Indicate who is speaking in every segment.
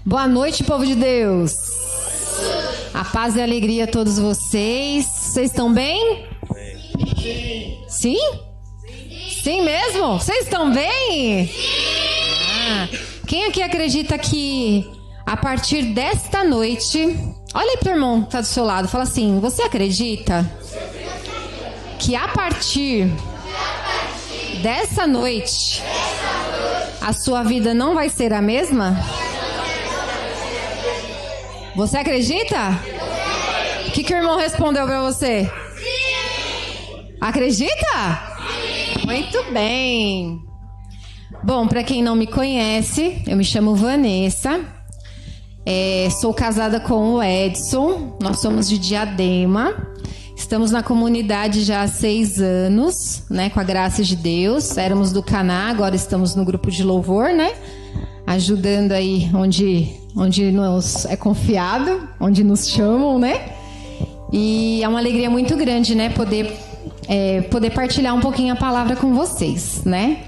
Speaker 1: Boa noite, povo de Deus. A paz e a alegria a todos vocês. Vocês estão bem? Sim. Sim? Sim mesmo? Vocês estão bem? Sim. Quem aqui acredita que a partir desta noite... Olha aí pro irmão que está do seu lado. Fala assim, você acredita que a partir dessa noite a sua vida não vai ser a mesma? Você acredita? O que o irmão respondeu para você? Acredita? Muito bem. Bom, para quem não me conhece, eu me chamo Vanessa. Sou casada com o Edson. Nós somos de Diadema. Estamos na comunidade já há 6 anos, né? Com a graça de Deus. Éramos do Caná, agora estamos no grupo de louvor, né? Ajudando aí onde nos é confiado, onde nos chamam, né? E é uma alegria muito grande, né? Poder partilhar um pouquinho a palavra com vocês, né?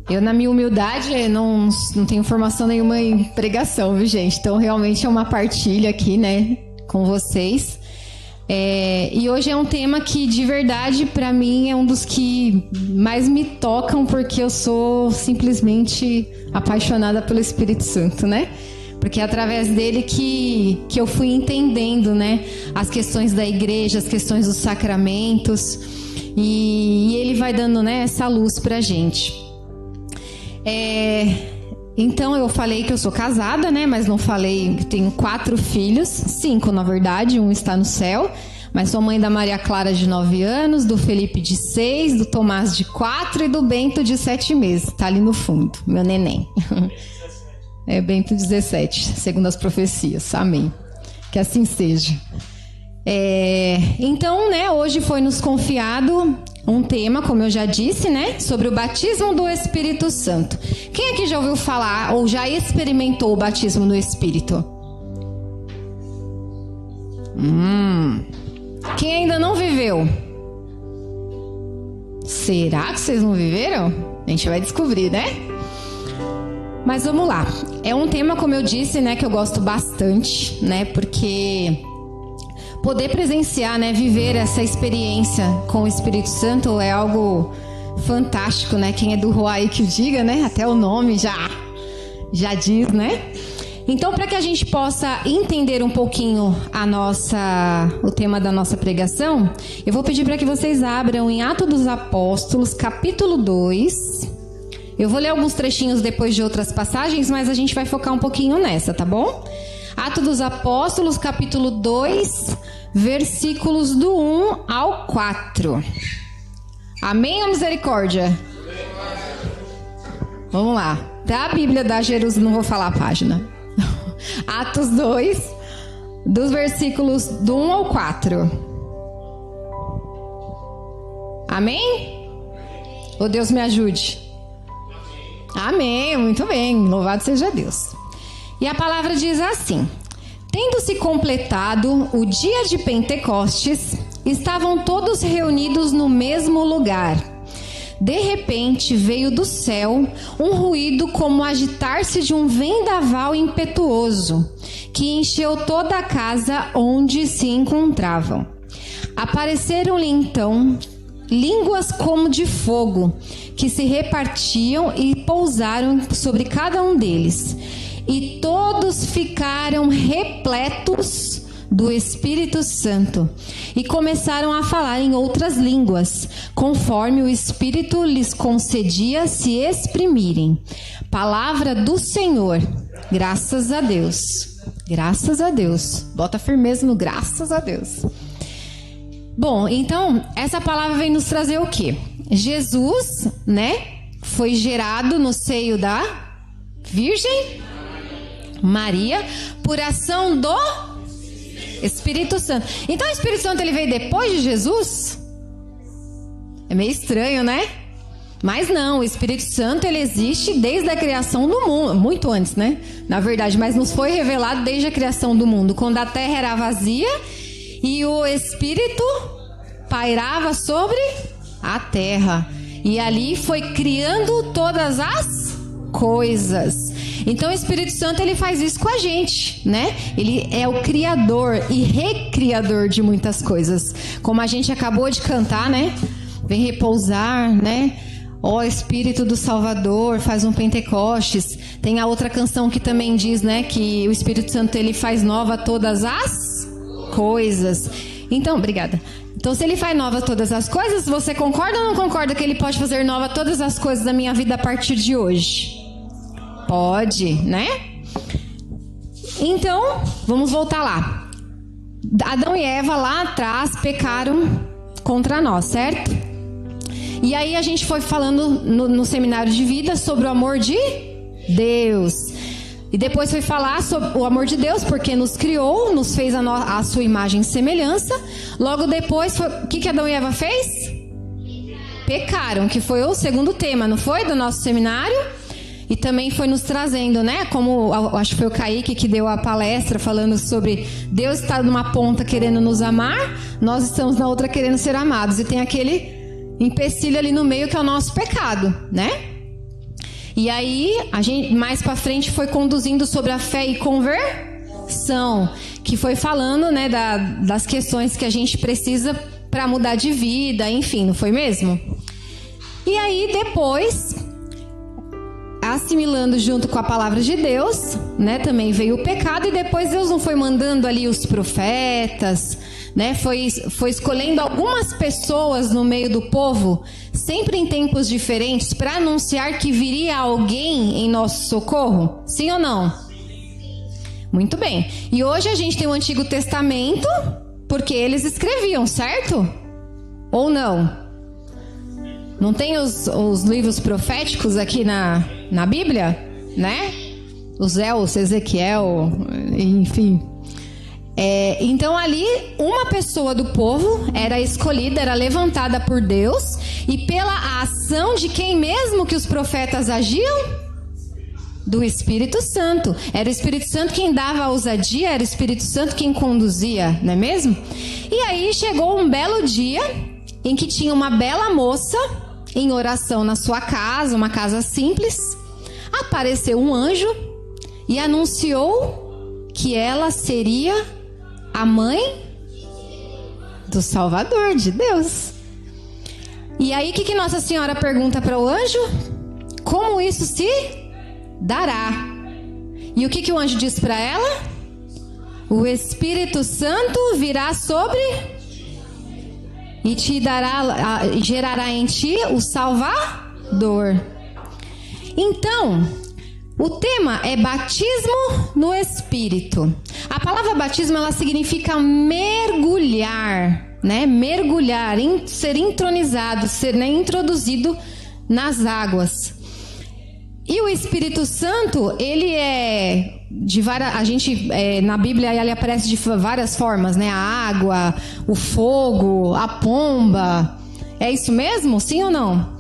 Speaker 1: Eu, na minha humildade, não tenho formação nenhuma em pregação, viu, gente? Então, realmente é uma partilha aqui, né, com vocês. E hoje é um tema que, de verdade, para mim, é um dos que mais me tocam, porque eu sou simplesmente apaixonada pelo Espírito Santo, né? Porque é através dele que eu fui entendendo, né, as questões da igreja, as questões dos sacramentos, e ele vai dando, né, essa luz pra gente. Então eu falei que eu sou casada, né? Mas não falei que tenho 4 filhos, 5 na verdade, um está no céu. Mas sou mãe da Maria Clara de 9 anos, do Felipe de 6, do Tomás de 4 e do Bento de 7 meses. Tá ali no fundo, meu neném. Bento 17, segundo as profecias. Amém. Que assim seja. Então, né? Hoje foi nos confiado um tema, como eu já disse, né? Sobre o batismo do Espírito Santo. Quem aqui já ouviu falar ou já experimentou o batismo do Espírito? Quem ainda não viveu? Será que vocês não viveram? A gente vai descobrir, né? Mas vamos lá. É um tema, como eu disse, né? Que eu gosto bastante, né? Porque... poder presenciar, né, viver essa experiência com o Espírito Santo é algo fantástico, né? Quem é do Ruai que o diga, né? Até o nome já diz, né? Então, para que a gente possa entender um pouquinho o tema da nossa pregação, eu vou pedir para que vocês abram em Atos dos Apóstolos, capítulo 2. Eu vou ler alguns trechinhos depois de outras passagens, mas a gente vai focar um pouquinho nessa, tá bom? Atos dos Apóstolos, capítulo 2, versículos do 1 ao 4. Amém ou misericórdia? Vamos lá. Da Bíblia da Jerusalém, não vou falar a página. Atos 2, dos versículos do 1 ao 4. Amém? Ou Deus me ajude? Amém, muito bem. Louvado seja Deus. E a palavra diz assim: tendo-se completado o dia de Pentecostes, estavam todos reunidos no mesmo lugar. De repente veio do céu um ruído como o agitar-se de um vendaval impetuoso, que encheu toda a casa onde se encontravam. Apareceram-lhe então línguas como de fogo, que se repartiam e pousaram sobre cada um deles. E todos ficaram repletos do Espírito Santo e começaram a falar em outras línguas, conforme o Espírito lhes concedia se exprimirem. Palavra do Senhor. Graças a Deus. Graças a Deus. Bota firmeza no graças a Deus. Bom, então, essa palavra vem nos trazer o quê? Jesus, né, foi gerado no seio da Virgem Maria por ação do Espírito Santo. Então o Espírito Santo ele veio depois de Jesus? É meio estranho, né? Mas não, o Espírito Santo ele existe desde a criação do mundo, muito antes, né? Na verdade, mas nos foi revelado desde a criação do mundo, quando a terra era vazia e o Espírito pairava sobre a terra. E ali foi criando todas as coisas. Então o Espírito Santo, ele faz isso com a gente, né? Ele é o criador e recriador de muitas coisas. Como a gente acabou de cantar, né? Vem repousar, né? Ó Espírito do Salvador, faz um Pentecostes. Tem a outra canção que também diz, né? Que o Espírito Santo, ele faz nova todas as coisas. Então, obrigada. Então, se ele faz nova todas as coisas, você concorda ou não concorda que ele pode fazer nova todas as coisas da minha vida a partir de hoje? Pode, né? Então, vamos voltar lá. Adão e Eva lá atrás pecaram contra nós, certo? E aí a gente foi falando no seminário de vida sobre o amor de Deus. E depois foi falar sobre o amor de Deus, porque nos criou, nos fez a sua imagem e semelhança. Logo depois, o que Adão e Eva fez? Pecaram, que foi o segundo tema, não foi? Do nosso seminário. E também foi nos trazendo, né? Como, acho que foi o Kaique que deu a palestra falando sobre Deus está numa ponta querendo nos amar, nós estamos na outra querendo ser amados. E tem aquele empecilho ali no meio que é o nosso pecado, né? E aí, a gente mais pra frente foi conduzindo sobre a fé e conversão, que foi falando, né, das questões que a gente precisa para mudar de vida, enfim, não foi mesmo? E aí, depois, assimilando junto com a palavra de Deus, né, também veio o pecado, e depois Deus não foi mandando ali os profetas, né, foi escolhendo algumas pessoas no meio do povo, sempre em tempos diferentes, para anunciar que viria alguém em nosso socorro? Sim ou não? Muito bem. E hoje a gente tem o Antigo Testamento, porque eles escreviam, certo? Ou não? Não tem os livros proféticos aqui na Bíblia, né? Os Ezequiel, enfim. Então ali, uma pessoa do povo era escolhida, era levantada por Deus, e pela ação de quem mesmo que os profetas agiam? Do Espírito Santo. Era o Espírito Santo quem dava a ousadia, era o Espírito Santo quem conduzia, não é mesmo? E aí chegou um belo dia em que tinha uma bela moça em oração na sua casa, uma casa simples. Apareceu um anjo e anunciou que ela seria a mãe do Salvador, de Deus. E aí, o que Nossa Senhora pergunta para o anjo? Como isso se dará? E o que o anjo diz para ela? O Espírito Santo virá sobre e te dará, gerará em ti o Salvador. Então, o tema é batismo no Espírito. A palavra batismo, ela significa mergulhar, né? Mergulhar, ser entronizado, ser, né, introduzido nas águas. E o Espírito Santo, ele é de várias, na Bíblia ele aparece de várias formas, né? A água, o fogo, a pomba. É isso mesmo? Sim ou não?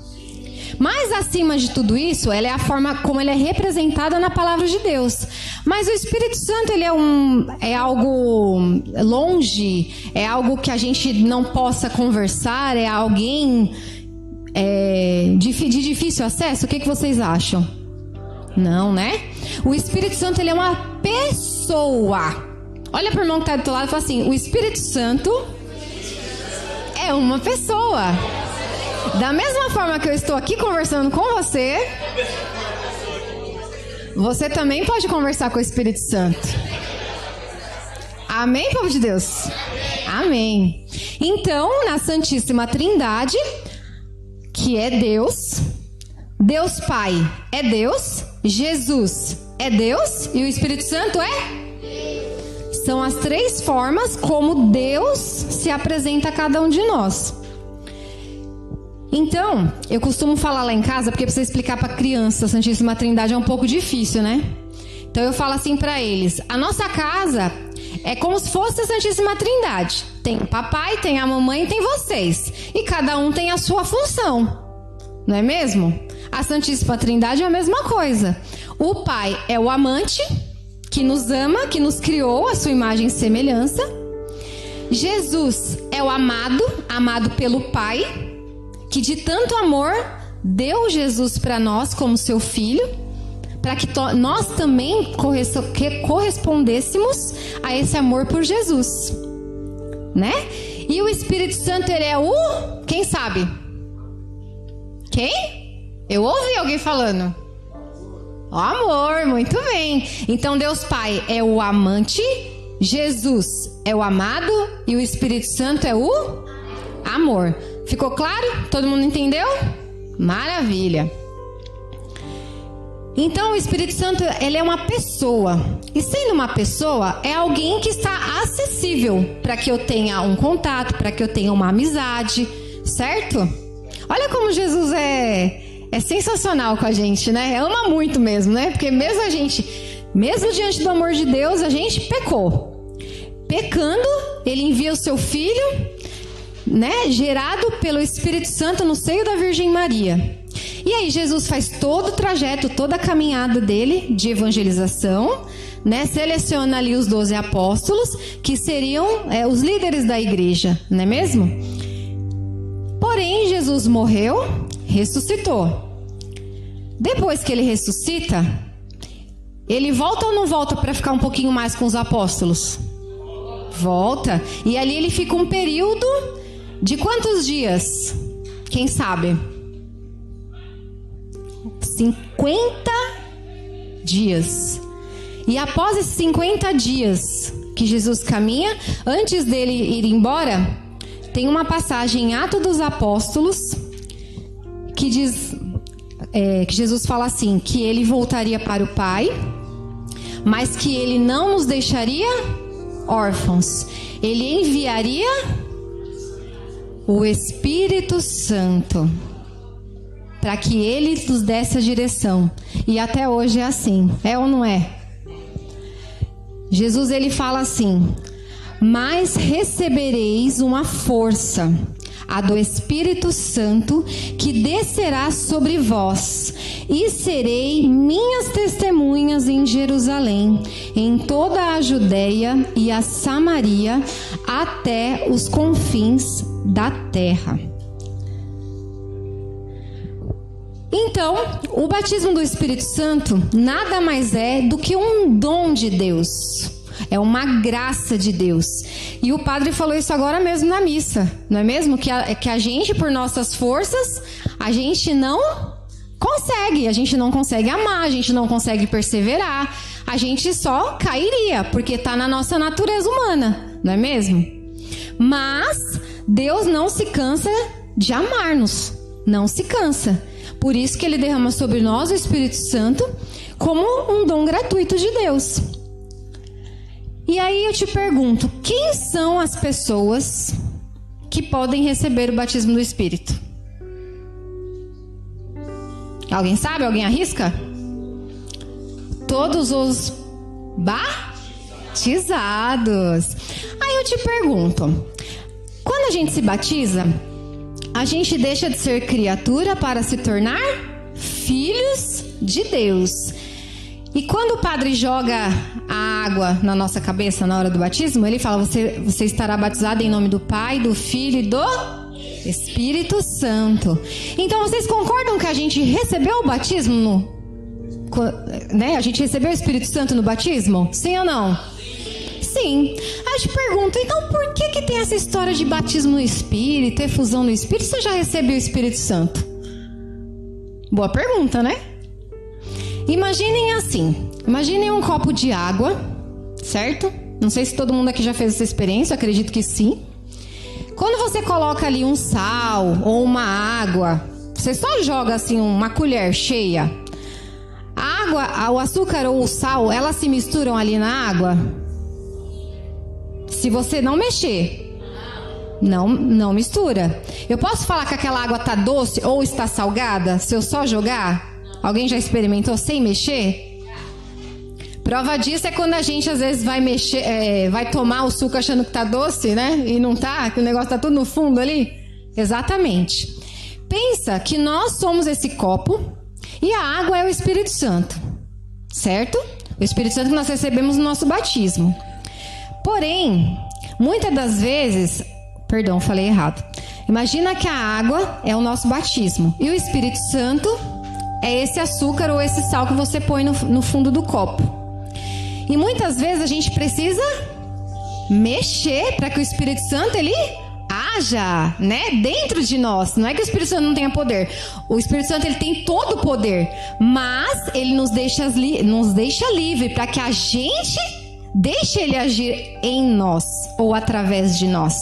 Speaker 1: Mas acima de tudo isso, ela é a forma como ele é representada na palavra de Deus. Mas o Espírito Santo, ele é algo longe, é algo que a gente não possa conversar, é alguém de difícil acesso. O que vocês acham? Não, né? O Espírito Santo, ele é uma pessoa. Olha para o irmão que está do teu lado e fala assim: o Espírito Santo é uma pessoa. Da mesma forma que eu estou aqui conversando com você, você também pode conversar com o Espírito Santo. Amém, povo de Deus? Amém. Então, na Santíssima Trindade, que é Deus, Deus Pai é Deus, Jesus é Deus e o Espírito Santo é? São as três formas como Deus se apresenta a cada um de nós. Então, eu costumo falar lá em casa, porque para você explicar para criança a Santíssima Trindade é um pouco difícil, né? Então eu falo assim para eles: a nossa casa é como se fosse a Santíssima Trindade. Tem o papai, tem a mamãe e tem vocês. E cada um tem a sua função, não é mesmo? A Santíssima Trindade é a mesma coisa. O pai é o amante que nos ama, que nos criou a sua imagem e semelhança. Jesus é o amado, amado pelo Pai, que de tanto amor deu Jesus para nós como seu filho, para que nós também correspondêssemos a esse amor por Jesus, né? E o Espírito Santo, ele é o... Quem sabe? Quem? Eu ouvi alguém falando. O amor, muito bem. Então Deus Pai é o amante, Jesus é o amado e o Espírito Santo é o amor. Ficou claro? Todo mundo entendeu? Maravilha. Então o Espírito Santo, ele é uma pessoa. E sendo uma pessoa, é alguém que está acessível para que eu tenha um contato, para que eu tenha uma amizade, certo? Olha como Jesus é sensacional com a gente, né? Ama muito mesmo, né? Porque mesmo diante do amor de Deus, a gente pecou. Pecando, ele envia o seu filho, né? Gerado pelo Espírito Santo no seio da Virgem Maria. E aí Jesus faz todo o trajeto, toda a caminhada dele de evangelização, né? Seleciona ali os 12 apóstolos, que seriam os líderes da igreja, não é mesmo? Porém, Jesus morreu, ressuscitou. Depois que ele ressuscita, ele volta ou não volta para ficar um pouquinho mais com os apóstolos? Volta. E ali ele fica um período de quantos dias? Quem sabe? 50 dias. E após esses 50 dias que Jesus caminha, antes dele ir embora, tem uma passagem em Atos dos Apóstolos que diz que Jesus fala assim, que ele voltaria para o Pai, mas que ele não nos deixaria órfãos. Ele enviaria o Espírito Santo para que ele nos desse a direção. E até hoje é assim, é ou não é? Jesus, ele fala assim: mas recebereis uma força, a do Espírito Santo, que descerá sobre vós, e serei minhas testemunhas em Jerusalém, em toda a Judeia e a Samaria, até os confins da terra. Então, o batismo do Espírito Santo nada mais é do que um dom de Deus. É uma graça de Deus. E o padre falou isso agora mesmo na missa, não é mesmo? Que a gente, por nossas forças, a gente não consegue amar, a gente não consegue perseverar, a gente só cairia, porque está na nossa natureza humana, não é mesmo? Mas Deus não se cansa de amar-nos, não se cansa. Por isso que ele derrama sobre nós o Espírito Santo como um dom gratuito de Deus. E aí eu te pergunto, quem são as pessoas que podem receber o batismo do Espírito? Alguém sabe? Alguém arrisca? Todos os batizados. Aí eu te pergunto, quando a gente se batiza, a gente deixa de ser criatura para se tornar filhos de Deus. E quando o padre joga a água na nossa cabeça na hora do batismo, ele fala: você estará batizado em nome do Pai, do Filho e do Espírito Santo. Então vocês concordam que a gente recebeu o batismo né? A gente recebeu o Espírito Santo no batismo? Sim ou não? Sim. Aí eu te pergunto, então por que tem essa história de batismo no Espírito, efusão no Espírito, se você já recebeu o Espírito Santo? Boa pergunta, né? Imaginem assim, imaginem um copo de água, certo? Não sei se todo mundo aqui já fez essa experiência, acredito que sim. Quando você coloca ali um sal ou uma água, você só joga assim uma colher cheia. A água, o açúcar ou o sal, elas se misturam ali na água? Se você não mexer, não mistura. Eu posso falar que aquela água está doce ou está salgada se eu só jogar? Alguém já experimentou sem mexer? Prova disso é quando a gente às vezes vai mexer, vai tomar o suco achando que tá doce, né? E não tá, que o negócio tá tudo no fundo ali. Exatamente. Pensa que nós somos esse copo e a água é o Espírito Santo, certo? O Espírito Santo que nós recebemos no nosso batismo. Porém, muitas das vezes, perdão, falei errado. Imagina que a água é o nosso batismo e o Espírito Santo é esse açúcar ou esse sal que você põe no fundo do copo. E muitas vezes a gente precisa mexer para que o Espírito Santo, ele haja, né, dentro de nós. Não é que o Espírito Santo não tenha poder. O Espírito Santo, ele tem todo o poder, mas ele nos deixa livre para que a gente deixe ele agir em nós ou através de nós.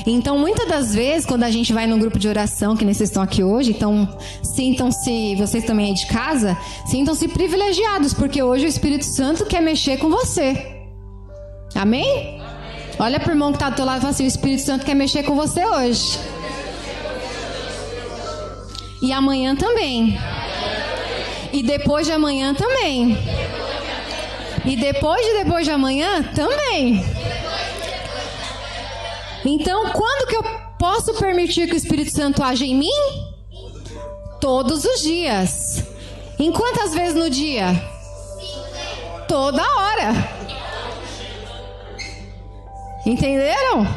Speaker 1: Então, muitas das vezes, quando a gente vai num grupo de oração, que nem vocês estão aqui hoje, então sintam-se, vocês também aí de casa, sintam-se privilegiados, porque hoje o Espírito Santo quer mexer com você. Amém? Olha pro irmão que está do teu lado e fala assim: o Espírito Santo quer mexer com você hoje. E amanhã também. E depois de amanhã também. E depois de amanhã também. Então, quando que eu posso permitir que o Espírito Santo haja em mim? Todos os dias. Em quantas vezes no dia? Toda hora. Entenderam?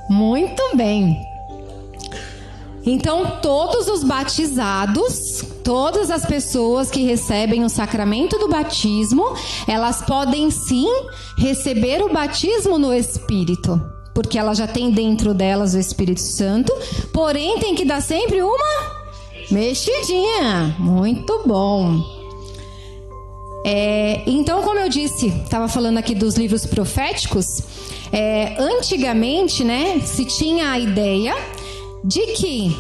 Speaker 1: Muito bem. Então, todos os batizados, todas as pessoas que recebem o sacramento do batismo, elas podem sim receber o batismo no Espírito, porque ela já tem dentro delas o Espírito Santo, porém tem que dar sempre uma mexidinha. Muito bom. Então, como eu disse, estava falando aqui dos livros proféticos, antigamente, né, se tinha a ideia de que...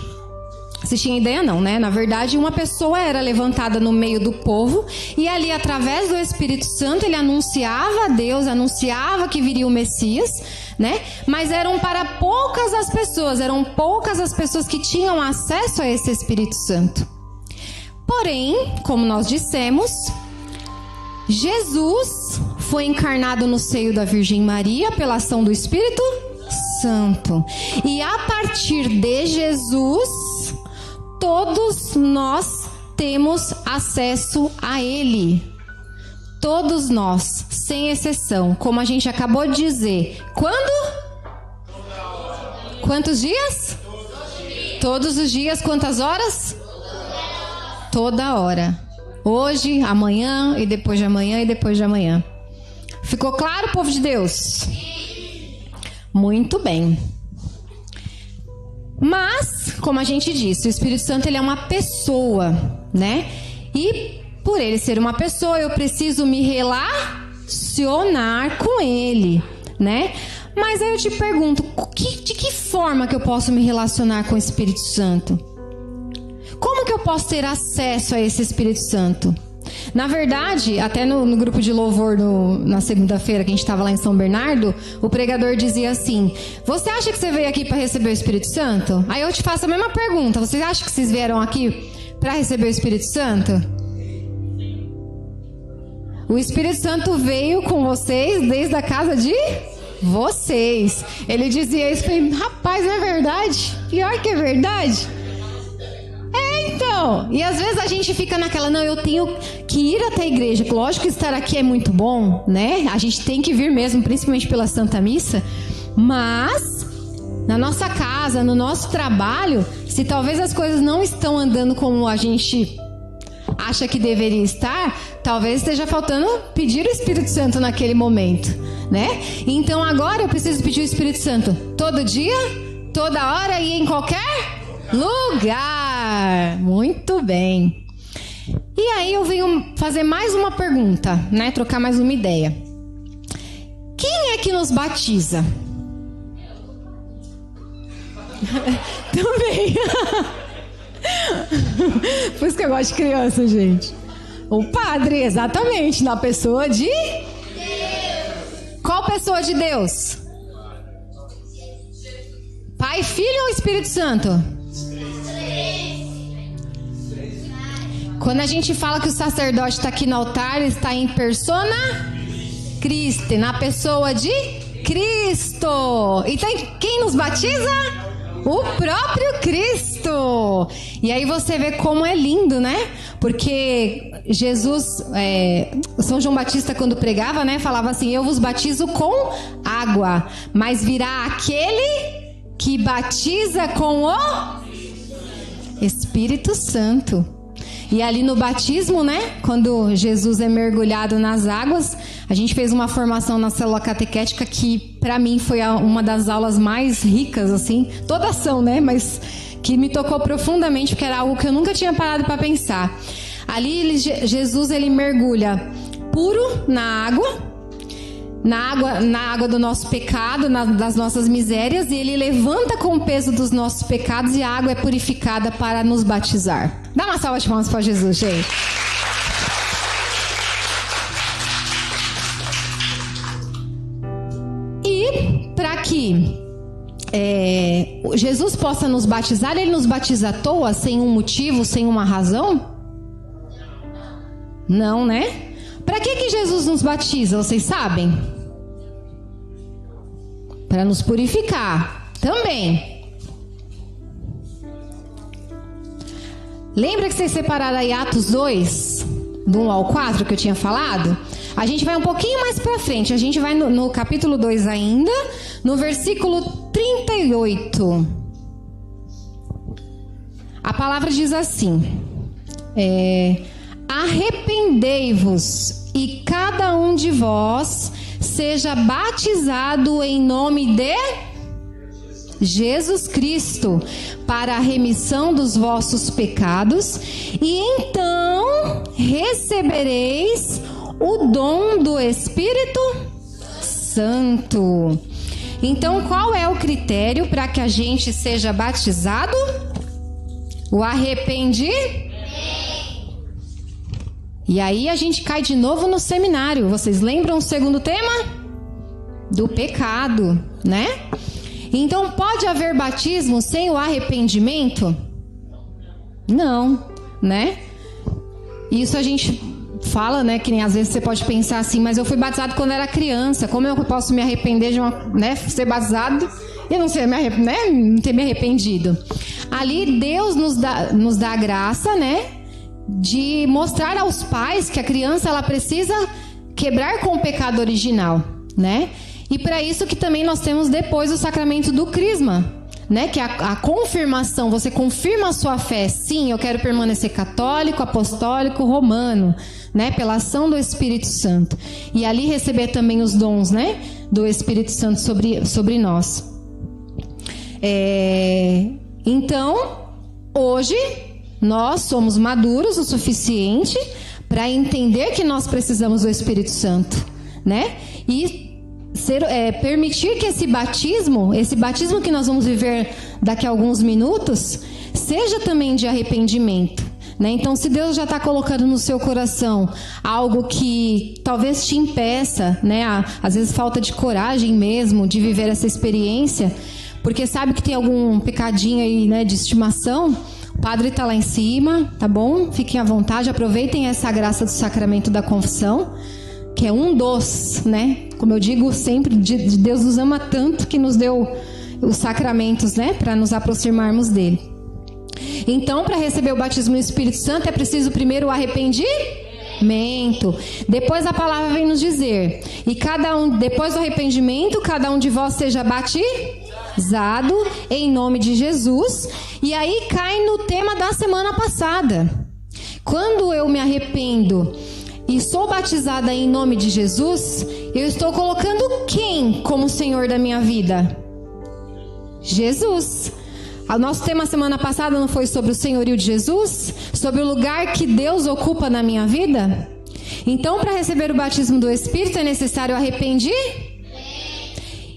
Speaker 1: Se tinha ideia não, né? Na verdade, uma pessoa era levantada no meio do povo e ali, através do Espírito Santo, ele anunciava a Deus, anunciava que viria o Messias, né? Mas eram poucas as pessoas que tinham acesso a esse Espírito Santo. Porém, como nós dissemos, Jesus foi encarnado no seio da Virgem Maria pela ação do Espírito Santo. E a partir de Jesus, todos nós temos acesso a Ele. Todos nós, sem exceção. Como a gente acabou de dizer. Quando? Quantos dias? Todos os dias. Quantas horas? Toda hora. Hoje, amanhã, e depois de amanhã, e depois de amanhã. Ficou claro, povo de Deus? Muito bem. Mas, como a gente disse, o Espírito Santo, ele é uma pessoa, né? E por ele ser uma pessoa, eu preciso me relacionar com ele, né? Mas aí eu te pergunto, de que forma que eu posso me relacionar com o Espírito Santo? Como que eu posso ter acesso a esse Espírito Santo? Na verdade, até no grupo de louvor na segunda-feira que a gente estava lá em São Bernardo, o pregador dizia assim: você acha que você veio aqui para receber o Espírito Santo? Aí eu te faço a mesma pergunta: você acha que vocês vieram aqui para receber o Espírito Santo? O Espírito Santo veio com vocês desde a casa de vocês. Ele dizia isso, falei, rapaz, não é verdade? Pior que é verdade. Então, e às vezes a gente fica naquela, não, eu tenho que ir até a igreja. Lógico que estar aqui é muito bom, né? A gente tem que vir mesmo, principalmente pela Santa Missa. Mas, na nossa casa, no nosso trabalho, se talvez as coisas não estão andando como a gente acha que deveria estar, talvez esteja faltando pedir o Espírito Santo naquele momento, né? Então agora eu preciso pedir o Espírito Santo todo dia, toda hora e em qualquer lugar. Muito bem. E aí eu venho fazer mais uma pergunta, né? Trocar mais uma ideia. Quem é que nos batiza? Também. Por isso que eu gosto de criança, gente. O padre, exatamente, na pessoa de Deus. Qual pessoa de Deus? Pai, Filho ou Espírito Santo? Quando a gente fala que o sacerdote está aqui no altar, ele está em persona Christi, na pessoa de Cristo. Então, quem nos batiza? O próprio Cristo. E aí você vê como é lindo, né? Porque Jesus, São João Batista, quando pregava, né, falava assim: eu vos batizo com água, mas virá aquele que batiza com o Espírito Santo. E ali no batismo, né, quando Jesus é mergulhado nas águas, a gente fez uma formação na célula catequética que para mim foi uma das aulas mais ricas, assim, todas são, né, mas que me tocou profundamente, porque era algo que eu nunca tinha parado para pensar. Ali Jesus ele mergulha puro na água do nosso pecado, das nossas misérias, e ele levanta com o peso dos nossos pecados e a água é purificada para nos batizar. Dá uma salva de palmas para Jesus, gente. E para que Jesus possa nos batizar, ele nos batiza à toa, sem um motivo, sem uma razão? Não, né? Para que Jesus nos batiza, vocês sabem? Para nos purificar também. Lembra que vocês separaram aí Atos 2, do 1 ao 4, que eu tinha falado? A gente vai um pouquinho mais para frente. A gente vai no capítulo 2 ainda, no versículo 38. A palavra diz assim: arrependei-vos e cada um de vós seja batizado em nome de Jesus Cristo para a remissão dos vossos pecados, e então recebereis o dom do Espírito Santo. Então, qual é o critério para que a gente seja batizado? O arrependimento. E aí a gente cai de novo no seminário. Vocês lembram o segundo tema? Do pecado, né? Então, pode haver batismo sem o arrependimento? Não, né? Isso a gente fala, né? Que nem às vezes você pode pensar assim, mas eu fui batizado quando era criança. Como eu posso me arrepender de ser batizado e não ter me arrependido? Ali Deus nos dá a graça, né? De mostrar aos pais que a criança ela precisa quebrar com o pecado original, né? E para isso que também nós temos depois o sacramento do crisma, né? Que é a confirmação, você confirma a sua fé. Sim, eu quero permanecer católico, apostólico, romano, né? Pela ação do Espírito Santo. E ali receber também os dons, né? Do Espírito Santo sobre nós. Então, hoje nós somos maduros o suficiente para entender que nós precisamos do Espírito Santo, né? E permitir que esse batismo que nós vamos viver daqui a alguns minutos, seja também de arrependimento, né? Então, se Deus já está colocando no seu coração algo que talvez te impeça, né? Às vezes falta de coragem mesmo de viver essa experiência, porque sabe que tem algum pecadinho aí, né, de estimação. O padre está lá em cima, tá bom? Fiquem à vontade, aproveitem essa graça do sacramento da confissão, que é um dos, né? Como eu digo sempre, Deus nos ama tanto que nos deu os sacramentos, né? Para nos aproximarmos dele. Então, para receber o batismo no Espírito Santo, é preciso primeiro o arrependimento. Depois a palavra vem nos dizer: e depois do arrependimento, cada um de vós seja batizado em nome de Jesus. E aí cai no tema da semana passada. Quando eu me arrependo e sou batizada em nome de Jesus, eu estou colocando quem como Senhor da minha vida? Jesus. O nosso tema semana passada não foi sobre o senhorio de Jesus? Sobre o lugar que Deus ocupa na minha vida? Então, para receber o batismo do Espírito, é necessário arrepender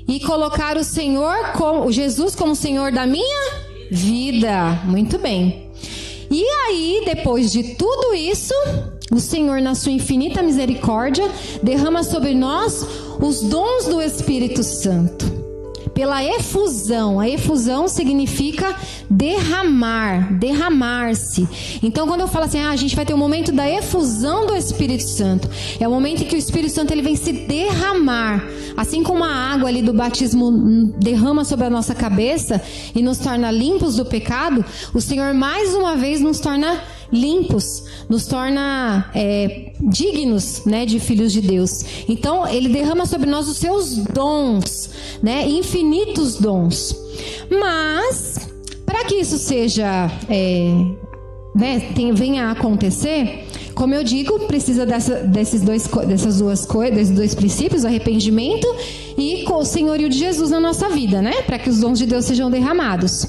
Speaker 1: e colocar o Jesus como Senhor da minha vida. Muito bem. E aí, depois de tudo isso, o Senhor, na sua infinita misericórdia, derrama sobre nós os dons do Espírito Santo. Pela efusão. A efusão significa derramar-se. Então, quando eu falo assim, a gente vai ter um momento da efusão do Espírito Santo. É o momento em que o Espírito Santo ele vem se derramar. Assim como a água ali do batismo derrama sobre a nossa cabeça e nos torna limpos do pecado, o Senhor mais uma vez nos torna limpos, nos torna dignos, né, de filhos de Deus. Então, ele derrama sobre nós os seus dons, né, infinitos dons. Mas, para que isso seja né, venha a acontecer, como eu digo, precisa desses dois princípios, arrependimento e o senhorio de Jesus na nossa vida, né? Para que os dons de Deus sejam derramados.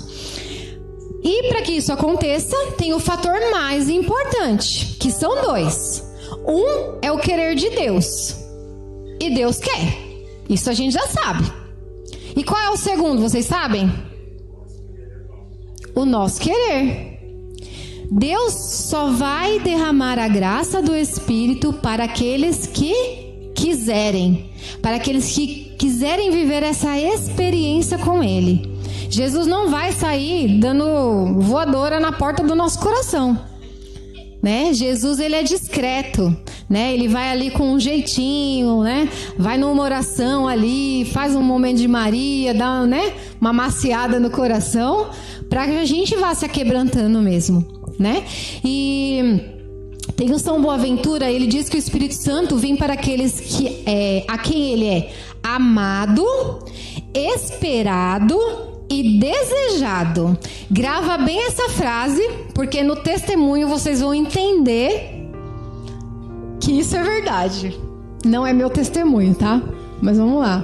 Speaker 1: E para que isso aconteça, tem o fator mais importante, que são dois. Um é o querer de Deus. E Deus quer. Isso a gente já sabe. E qual é o segundo, vocês sabem? O nosso querer. Deus só vai derramar a graça do Espírito para aqueles que quiserem. Para aqueles que quiserem viver essa experiência com Ele. Jesus não vai sair dando voadora na porta do nosso coração, né? Jesus, ele é discreto, né? Ele vai ali com um jeitinho, né? Vai numa oração ali, faz um momento de Maria, dá, né, uma maciada no coração, para que a gente vá se aquebrantando mesmo, né? E tem o São Boaventura, ele diz que o Espírito Santo vem para aqueles que a quem ele é amado, esperado e desejado. Grava bem essa frase, porque no testemunho vocês vão entender que isso é verdade. Não é meu testemunho, tá? Mas vamos lá.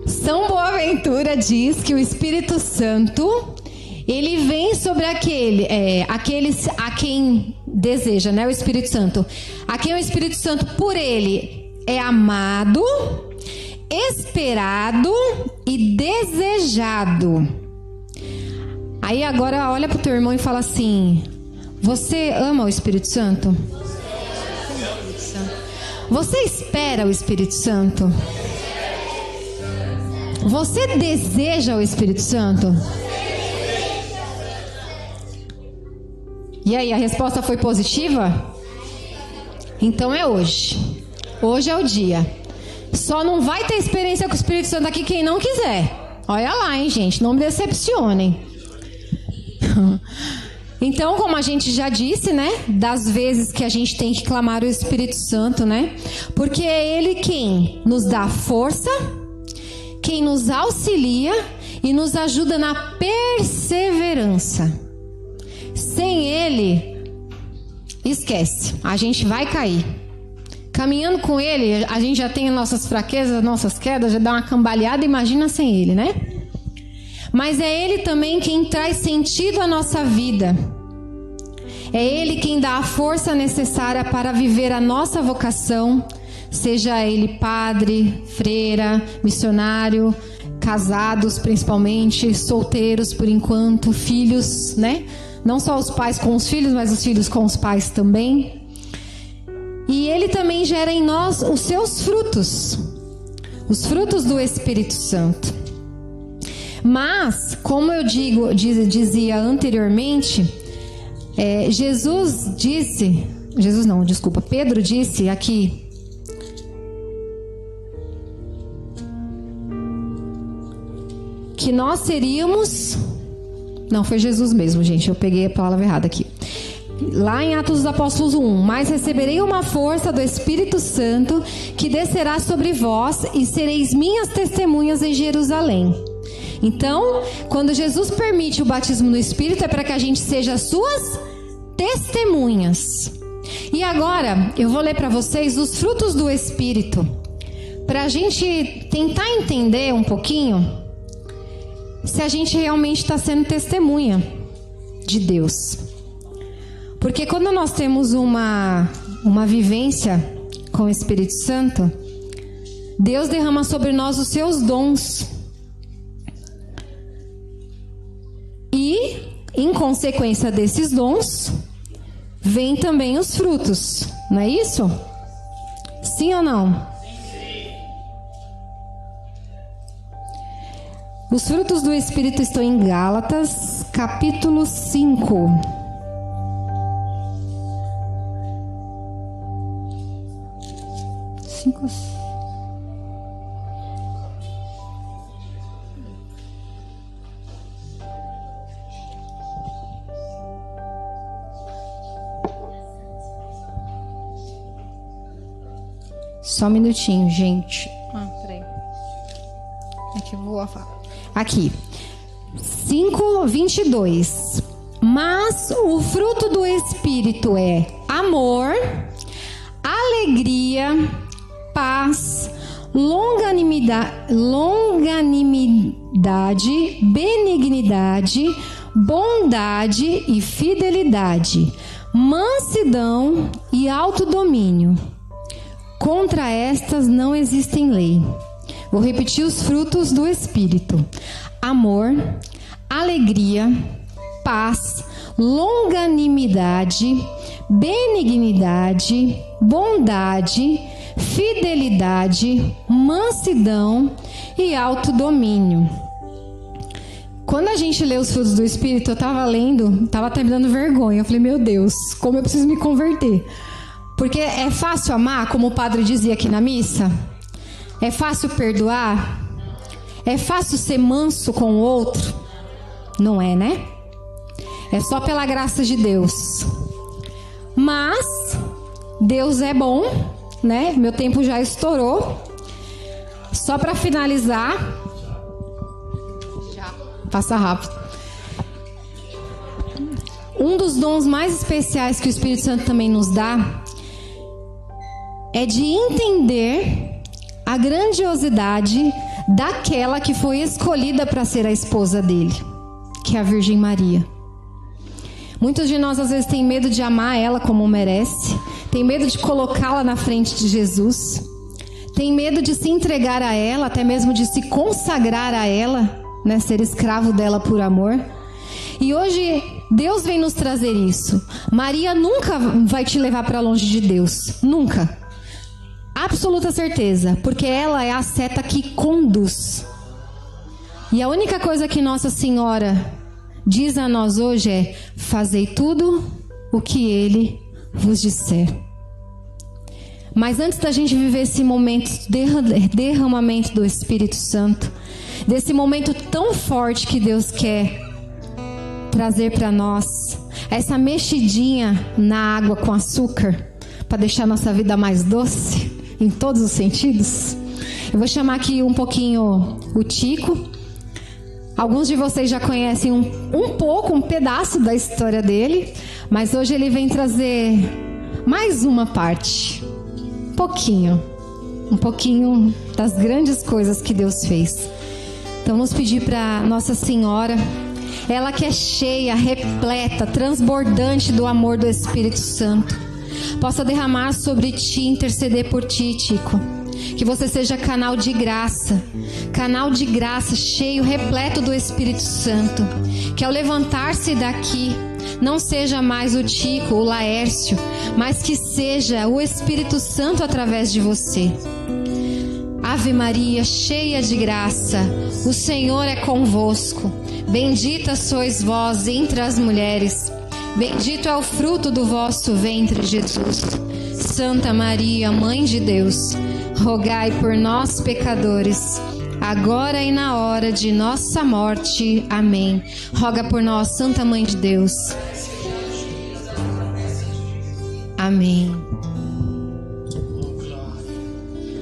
Speaker 1: São Boaventura diz que o Espírito Santo, ele vem sobre aqueles a quem deseja, né? O Espírito Santo. A quem o Espírito Santo, por ele, é amado, esperado e desejado. Aí agora olha pro teu irmão e fala assim: você ama o Espírito Santo? Você espera o Espírito Santo? Você deseja o Espírito Santo? E aí, a resposta foi positiva? Então é hoje. Hoje é o dia. Só não vai ter experiência com o Espírito Santo aqui quem não quiser. Olha lá, hein, gente? Não me decepcionem. Então, como a gente já disse, né? Das vezes que a gente tem que clamar o Espírito Santo, né? Porque é Ele quem nos dá força, quem nos auxilia e nos ajuda na perseverança. Sem Ele, esquece. A gente vai cair. Caminhando com Ele, a gente já tem nossas fraquezas, nossas quedas, já dá uma cambaleada, imagina sem Ele, né? Mas é Ele também quem traz sentido à nossa vida. É Ele quem dá a força necessária para viver a nossa vocação, seja Ele padre, freira, missionário, casados principalmente, solteiros por enquanto, filhos, né? Não só os pais com os filhos, mas os filhos com os pais também. E Ele também gera em nós os seus frutos, os frutos do Espírito Santo. Mas, como eu dizia anteriormente, Pedro disse aqui, que nós seríamos... Não, foi Jesus mesmo, gente, eu peguei a palavra errada aqui. Lá em Atos dos Apóstolos 1, mas receberei uma força do Espírito Santo que descerá sobre vós e sereis minhas testemunhas em Jerusalém. Então, quando Jesus permite o batismo no Espírito, é para que a gente seja suas testemunhas. E agora, eu vou ler para vocês os frutos do Espírito, para a gente tentar entender um pouquinho se a gente realmente está sendo testemunha de Deus. Porque quando nós temos uma vivência com o Espírito Santo, Deus derrama sobre nós os seus dons. E, em consequência desses dons, vem também os frutos. Não é isso? Sim ou não? Os frutos do Espírito estão em Gálatas, capítulo 5. Só um minutinho, gente. Peraí. É que eu vou falar. Aqui. 5:22. Mas o fruto do Espírito é amor, alegria, paz, longanimidade, benignidade, bondade e fidelidade, mansidão e autodomínio. Contra estas não existem lei. Vou repetir os frutos do Espírito: amor, alegria, paz, longanimidade, benignidade, bondade, fidelidade, mansidão e autodomínio. Quando a gente lê os frutos do Espírito, eu estava lendo, estava até me dando vergonha. Eu falei, meu Deus, como eu preciso me converter. Porque é fácil amar, como o padre dizia aqui na missa? É fácil perdoar? É fácil ser manso com o outro? Não é, né? É só pela graça de Deus. Mas Deus é bom, né? Meu tempo já estourou. Só para finalizar, já passa rápido. Um dos dons mais especiais que o Espírito Santo também nos dá é de entender a grandiosidade daquela que foi escolhida para ser a esposa dele, que é a Virgem Maria. Muitos de nós às vezes têm medo de amar ela como merece, tem medo de colocá-la na frente de Jesus, tem medo de se entregar a ela, até mesmo de se consagrar a ela, né, ser escravo dela por amor. E hoje Deus vem nos trazer isso. Maria nunca vai te levar para longe de Deus, nunca. Absoluta certeza, porque ela é a seta que conduz. E a única coisa que Nossa Senhora diz a nós hoje é: fazei tudo o que Ele vos disser. Mas antes da gente viver esse momento de derramamento do Espírito Santo, desse momento tão forte que Deus quer trazer para nós, essa mexidinha na água com açúcar, para deixar nossa vida mais doce, em todos os sentidos, eu vou chamar aqui um pouquinho o Tico. Alguns de vocês já conhecem um pedaço da história dele, mas hoje ele vem trazer mais uma parte, um pouquinho das grandes coisas que Deus fez. Então vamos pedir para Nossa Senhora, ela que é cheia, repleta, transbordante do amor do Espírito Santo, possa derramar sobre ti, interceder por ti, Tico. Que você seja canal de graça, cheio, repleto do Espírito Santo. Que ao levantar-se daqui, não seja mais o Tico, o Laércio, mas que seja o Espírito Santo através de você. Ave Maria, cheia de graça, o Senhor é convosco. Bendita sois vós entre as mulheres. Bendito é o fruto do vosso ventre, Jesus. Santa Maria, Mãe de Deus, rogai por nós, pecadores, agora e na hora de nossa morte. Amém. Roga por nós, Santa Mãe de Deus. Amém.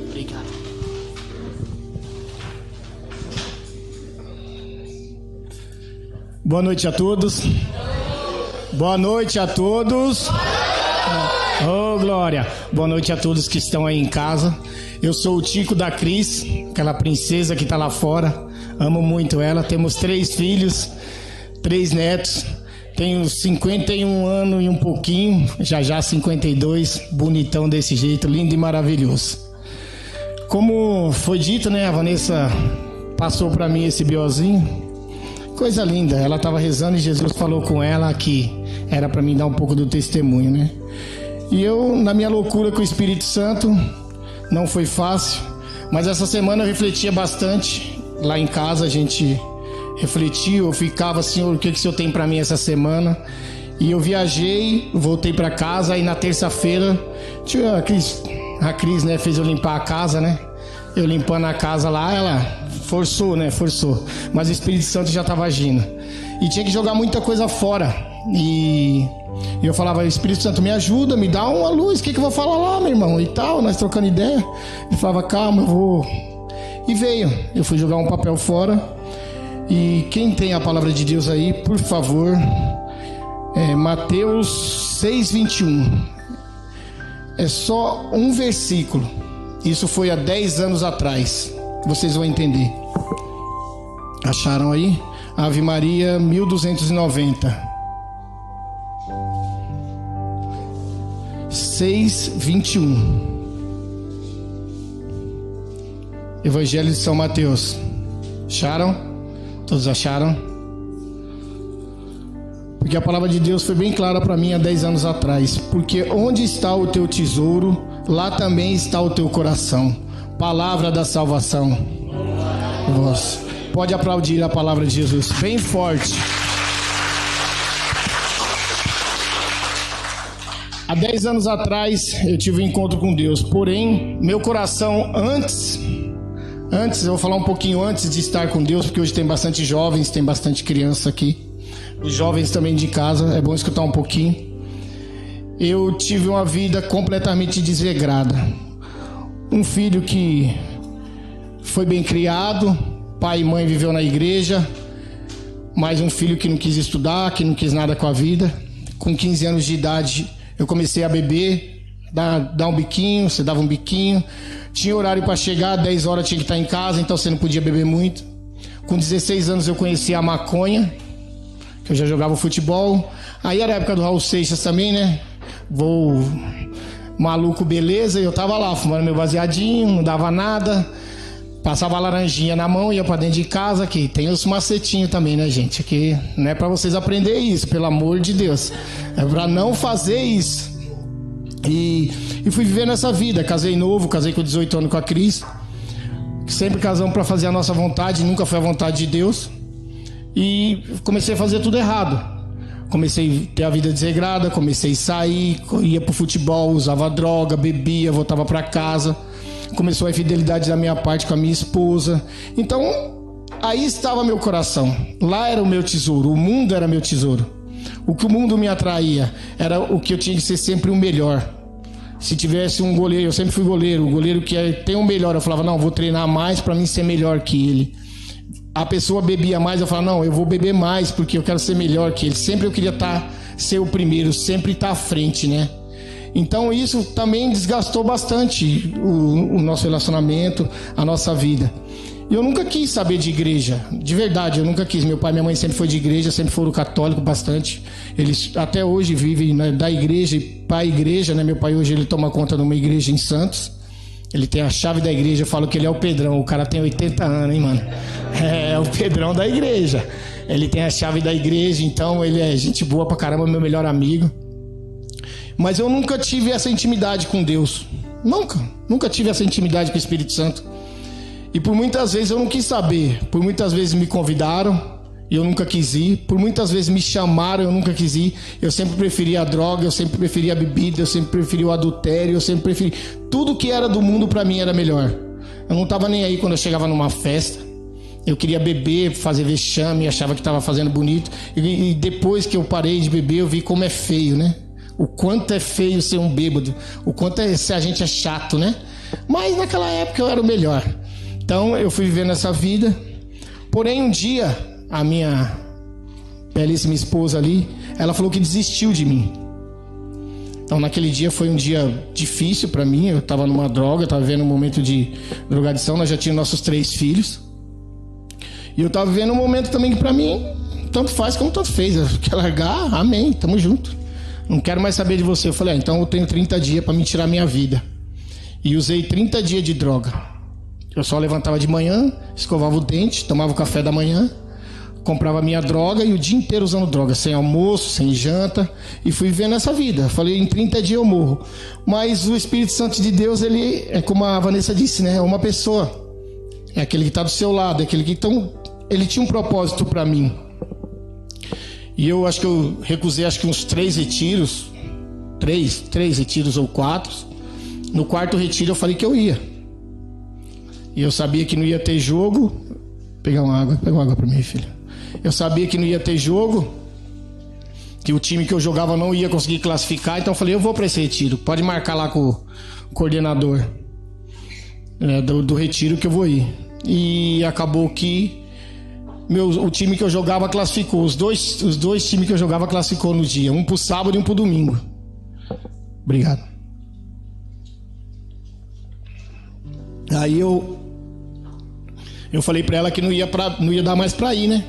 Speaker 2: Obrigado. Boa noite a todos. Boa noite a todos. Oh, glória. Boa noite a todos que estão aí em casa. Eu sou o Tico da Cris, aquela princesa que está lá fora. Amo muito ela. Temos 3 filhos, 3 netos. Tenho 51 anos e um pouquinho, já 52, bonitão desse jeito, lindo e maravilhoso. Como foi dito, né, a Vanessa passou para mim esse biozinho. Coisa linda, ela estava rezando e Jesus falou com ela que era para mim dar um pouco do testemunho, né? E eu, na minha loucura com o Espírito Santo, não foi fácil, mas essa semana eu refletia bastante. Lá em casa a gente refletiu, eu ficava, Senhor, o que o Senhor tem para mim essa semana? E eu viajei, voltei para casa, e na terça-feira a Cris, né, fez eu limpar a casa, né? Eu limpando a casa lá, ela forçou, mas o Espírito Santo já estava agindo. E tinha que jogar muita coisa fora. E eu falava, Espírito Santo, me ajuda, me dá uma luz, o que eu vou falar lá, meu irmão? E tal, nós trocando ideia. Ele falava, calma, eu vou. E veio, eu fui jogar um papel fora. E quem tem a palavra de Deus aí, por favor, Mateus 6:21. É só um versículo. Isso foi há 10 anos atrás. Vocês vão entender. Acharam aí? Ave Maria 1290. 6:21. Evangelho de São Mateus. Acharam? Todos acharam? Porque a palavra de Deus foi bem clara para mim há 10 anos atrás. Porque onde está o teu tesouro, lá também está o teu coração. Palavra da salvação. Nossa. Pode aplaudir a palavra de Jesus bem forte. Há 10 anos atrás eu tive um encontro com Deus. Porém, meu coração antes, eu vou falar um pouquinho antes de estar com Deus, porque hoje tem bastante jovens, tem bastante criança aqui. Os jovens também de casa, é bom escutar um pouquinho. Eu tive uma vida completamente desregrada. Um filho que foi bem criado, pai e mãe viveu na igreja, mas um filho que não quis estudar, que não quis nada com a vida. Com 15 anos de idade, eu comecei a beber, dar um biquinho, você dava um biquinho. Tinha horário para chegar, 10 horas tinha que estar em casa, então você não podia beber muito. Com 16 anos eu conheci a maconha, que eu já jogava futebol. Aí era a época do Raul Seixas também, né? Vou maluco, beleza. Eu tava lá fumando meu baseadinho, não dava nada. Passava a laranjinha na mão, ia pra dentro de casa. Aqui tem os macetinhos também, né, gente? Aqui não é pra vocês aprenderem isso, pelo amor de Deus. É pra não fazer isso. E fui vivendo essa vida. Casei novo, casei com 18 anos com a Cris. Sempre casamos pra fazer a nossa vontade, nunca foi a vontade de Deus. E comecei a fazer tudo errado. Comecei a ter a vida desregrada, comecei a sair, ia pro futebol, usava droga, bebia, voltava pra casa. Começou a infidelidade da minha parte com a minha esposa. Então, aí estava meu coração. Lá era o meu tesouro, o mundo era meu tesouro. O que o mundo me atraía era o que eu tinha que ser sempre o melhor. Se tivesse um goleiro, eu sempre fui goleiro. O goleiro que tem o melhor, eu falava, não, vou treinar mais para mim ser melhor que ele. A pessoa bebia mais, eu falava, não, eu vou beber mais porque eu quero ser melhor que ele. Sempre eu queria ser o primeiro, sempre estar à frente, né? Então isso também desgastou bastante o nosso relacionamento, a nossa vida. E eu nunca quis saber de igreja, de verdade, eu nunca quis. Meu pai e minha mãe sempre foi de igreja, sempre foram católicos bastante. Eles até hoje vivem, né, da igreja e para a igreja, né? Meu pai hoje ele toma conta de uma igreja em Santos. Ele tem a chave da igreja, eu falo que ele é o Pedrão. O cara tem 80 anos, hein, mano? É o Pedrão da igreja. Ele tem a chave da igreja, então ele é gente boa pra caramba, meu melhor amigo. Mas eu nunca tive essa intimidade com Deus. Nunca tive essa intimidade com o Espírito Santo. E por muitas vezes eu não quis saber. Por muitas vezes me convidaram e eu nunca quis ir. Por muitas vezes me chamaram e eu nunca quis ir. Eu sempre preferi a droga, eu sempre preferi a bebida, eu sempre preferi o adultério, eu sempre preferi... Tudo que era do mundo pra mim era melhor. Eu não tava nem aí quando eu chegava numa festa. Eu queria beber, fazer vexame, achava que tava fazendo bonito. E depois que eu parei de beber, eu vi como é feio, né? O quanto é feio ser um bêbado. O quanto se a gente é chato, né? Mas naquela época eu era o melhor. Então eu fui vivendo essa vida. Porém um dia, a minha belíssima esposa ali, ela falou que desistiu de mim. Então naquele dia foi um dia difícil pra mim. Eu tava numa droga, tava vivendo um momento de drogadição. Nós já tínhamos nossos 3 filhos. E eu tava vivendo um momento também que pra mim, tanto faz como tanto fez. Eu quer largar, amém, tamo junto. Não quero mais saber de você. Eu falei, então eu tenho 30 dias pra me tirar minha vida. E usei 30 dias de droga. Eu só levantava de manhã, escovava o dente, tomava o café da manhã, comprava minha droga e o dia inteiro usando droga, sem almoço, sem janta, e fui vivendo essa vida. Eu falei, em 30 dias eu morro. Mas o Espírito Santo de Deus, ele é como a Vanessa disse, né? É uma pessoa. É aquele que está do seu lado, é aquele que... Então, ele tinha um propósito para mim. E eu acho que eu recusei uns 3 retiros. 3 retiros ou 4. No 4º retiro eu falei que eu ia. E eu sabia que não ia ter jogo. Pega uma água para mim, filho. Eu sabia que não ia ter jogo, que o time que eu jogava não ia conseguir classificar. Então eu falei, eu vou para esse retiro. Pode marcar lá com o coordenador do retiro que eu vou ir. E acabou que o time que eu jogava classificou. Os dois times que eu jogava classificou no dia. Um pro sábado e um pro domingo. Obrigado. Aí eu falei pra ela que não ia dar mais pra ir, né?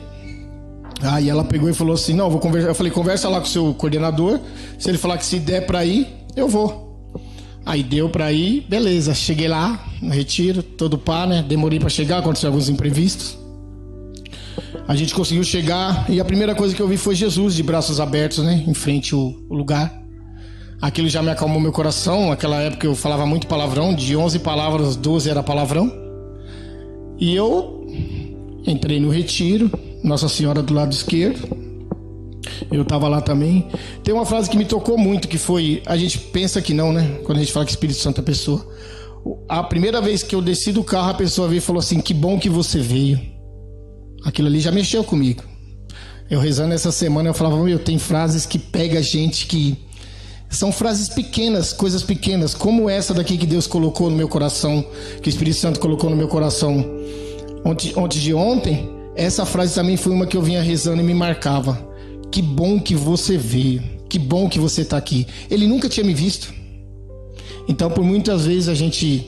Speaker 2: Aí ela pegou e falou assim, não, vou conversar. Eu falei, conversa lá com o seu coordenador. Se ele falar que se der pra ir, eu vou. Aí deu pra ir, beleza. Cheguei lá, no retiro, todo pá, né? Demorei pra chegar, aconteceu alguns imprevistos. A gente conseguiu chegar e a primeira coisa que eu vi foi Jesus de braços abertos, né? Em frente ao lugar. Aquilo já me acalmou meu coração. Naquela época eu falava muito palavrão. De 11 palavras, 12 era palavrão. E eu entrei no retiro. Nossa Senhora do lado esquerdo. Eu estava lá também. Tem uma frase que me tocou muito, que foi... A gente pensa que não, né? Quando a gente fala que Espírito Santo é pessoa. A primeira vez que eu desci do carro, a pessoa veio e falou assim, que bom que você veio. Aquilo ali já mexeu comigo. Eu rezando essa semana, eu falava, meu, tem frases que pega a gente que... São frases pequenas, coisas pequenas, como essa daqui que Deus colocou no meu coração, que o Espírito Santo colocou no meu coração ontem. Essa frase também foi uma que eu vinha rezando e me marcava. Que bom que você veio, que bom que você está aqui. Ele nunca tinha me visto. Então, por muitas vezes a gente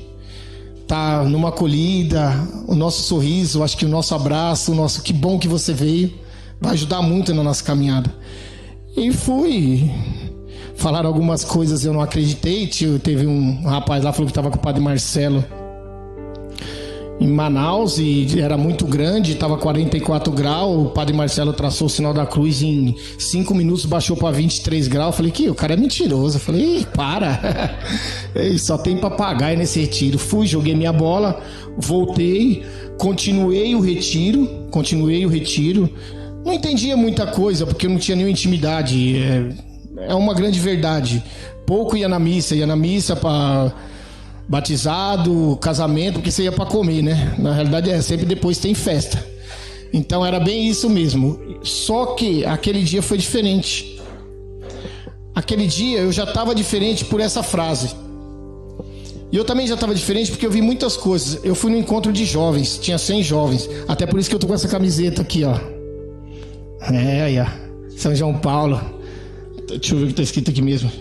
Speaker 2: tá numa acolhida, o nosso sorriso, acho que o nosso abraço, o nosso que bom que você veio, vai ajudar muito na nossa caminhada. E fui... Falaram algumas coisas, eu não acreditei. Teve um rapaz lá, falou que estava com o Padre Marcelo em Manaus e era muito grande, estava 44 graus. O Padre Marcelo traçou o sinal da cruz em 5 minutos, baixou para 23 graus. Eu falei, o cara é mentiroso. Eu falei, para. Só tem papagaio nesse retiro. Fui, joguei minha bola, voltei, continuei o retiro. Não entendia muita coisa, porque eu não tinha nenhuma intimidade. É uma grande verdade. Pouco ia na missa para batizado, casamento, porque você ia para comer, né? Na realidade sempre depois tem festa. Então era bem isso mesmo. Só que aquele dia foi diferente. Aquele dia eu já estava diferente por essa frase. E eu também já estava diferente porque eu vi muitas coisas. Eu fui no encontro de jovens, tinha 100 jovens. Até por isso que eu tô com essa camiseta aqui, ó. Aí, ó. São João Paulo. Deixa eu ver o que está escrito aqui mesmo.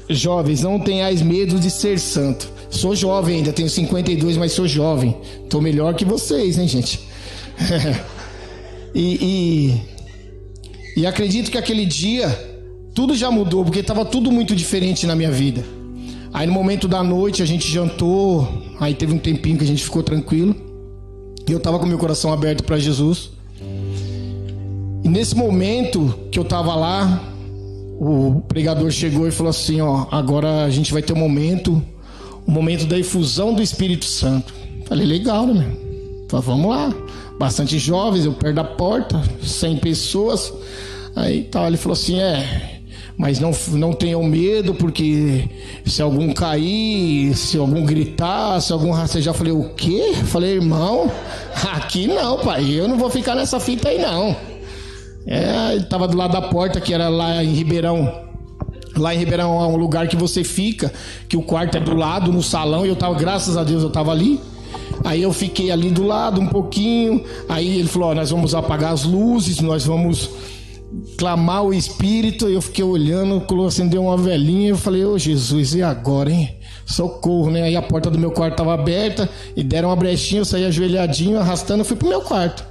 Speaker 2: Jovens, não tenhais medo de ser santo. Sou jovem ainda, tenho 52, mas sou jovem. Tô melhor que vocês, hein, gente? E acredito que aquele dia tudo já mudou, porque estava tudo muito diferente na minha vida. Aí no momento da noite a gente jantou, aí teve um tempinho que a gente ficou tranquilo. E eu estava com meu coração aberto para Jesus. E nesse momento que eu estava lá, o pregador chegou e falou assim, ó, agora a gente vai ter o momento da efusão do Espírito Santo. Falei, legal, né, meu? Falei, vamos lá. Bastante jovens, eu perto da porta, 100 pessoas. Aí tal, ele falou assim, mas não tenham medo, porque se algum cair, se algum gritar, se algum rastejar. Falei, o quê? Falei, irmão, aqui não, pai, eu não vou ficar nessa fita aí não. Ele estava do lado da porta, que era lá em Ribeirão. Lá em Ribeirão é um lugar que você fica, que o quarto é do lado, no salão, e eu tava, graças a Deus, eu tava ali. Aí eu fiquei ali do lado um pouquinho. Aí ele falou, nós vamos apagar as luzes, nós vamos clamar o Espírito. Eu fiquei olhando, acendeu uma velhinha. Eu falei, Jesus, e agora, hein? Socorro, né? Aí a porta do meu quarto estava aberta e deram uma brechinha, eu saí ajoelhadinho, arrastando, fui pro meu quarto.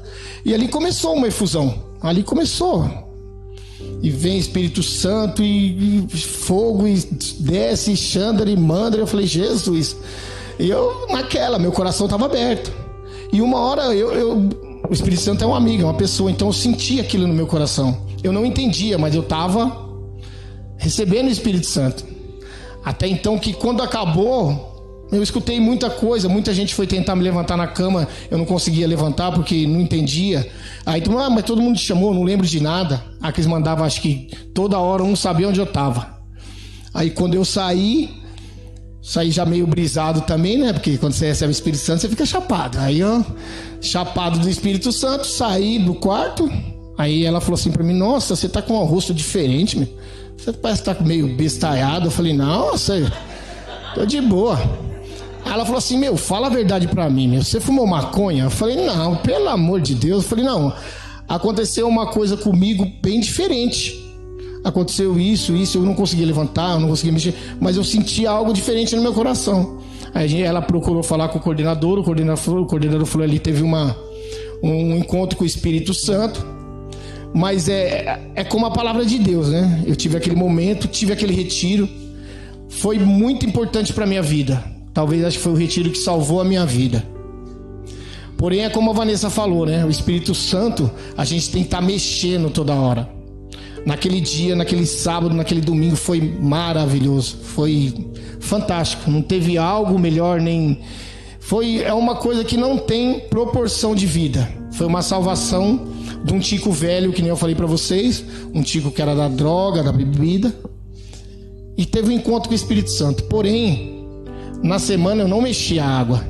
Speaker 2: E ali começou uma efusão. Ali começou. E vem Espírito Santo e fogo, e desce, xandra e mandra. Eu falei, Jesus. E eu, meu coração estava aberto. E uma hora, o Espírito Santo é um amigo, é uma pessoa. Então eu senti aquilo no meu coração. Eu não entendia, mas eu estava recebendo o Espírito Santo. Até então que quando acabou, eu escutei muita coisa. Muita gente foi tentar me levantar na cama. Eu não conseguia levantar porque não entendia. Aí, mas todo mundo te chamou, não lembro de nada. Aí eles mandavam, acho que toda hora, um sabia onde eu estava. Aí quando eu saí já meio brisado também, né? Porque quando você recebe o Espírito Santo, você fica chapado. Aí eu, chapado do Espírito Santo, saí do quarto. Aí ela falou assim pra mim, nossa, você tá com um rosto diferente, meu. Você parece que tá meio bestalhado. Eu falei, nossa, tô de boa. Aí ela falou assim, meu, fala a verdade pra mim, meu. Você fumou maconha? Eu falei, não, pelo amor de Deus. Eu falei, não, aconteceu uma coisa comigo bem diferente. Aconteceu isso, eu não conseguia levantar, eu não conseguia mexer, mas eu senti algo diferente no meu coração. Aí ela procurou falar com o coordenador falou, ele teve um encontro com o Espírito Santo. Mas é como a palavra de Deus, né? Eu tive aquele momento, tive aquele retiro. Foi muito importante para minha vida. Talvez acho que foi o retiro que salvou a minha vida. Porém, é como a Vanessa falou, né? O Espírito Santo, a gente tem que estar mexendo toda hora. Naquele dia, naquele sábado, naquele domingo, foi maravilhoso. Foi fantástico. Não teve algo melhor, nem... É uma coisa que não tem proporção de vida. Foi uma salvação de um tico velho, que nem eu falei para vocês. Um tico que era da droga, da bebida. E teve um encontro com o Espírito Santo. Porém, na semana eu não mexi a água.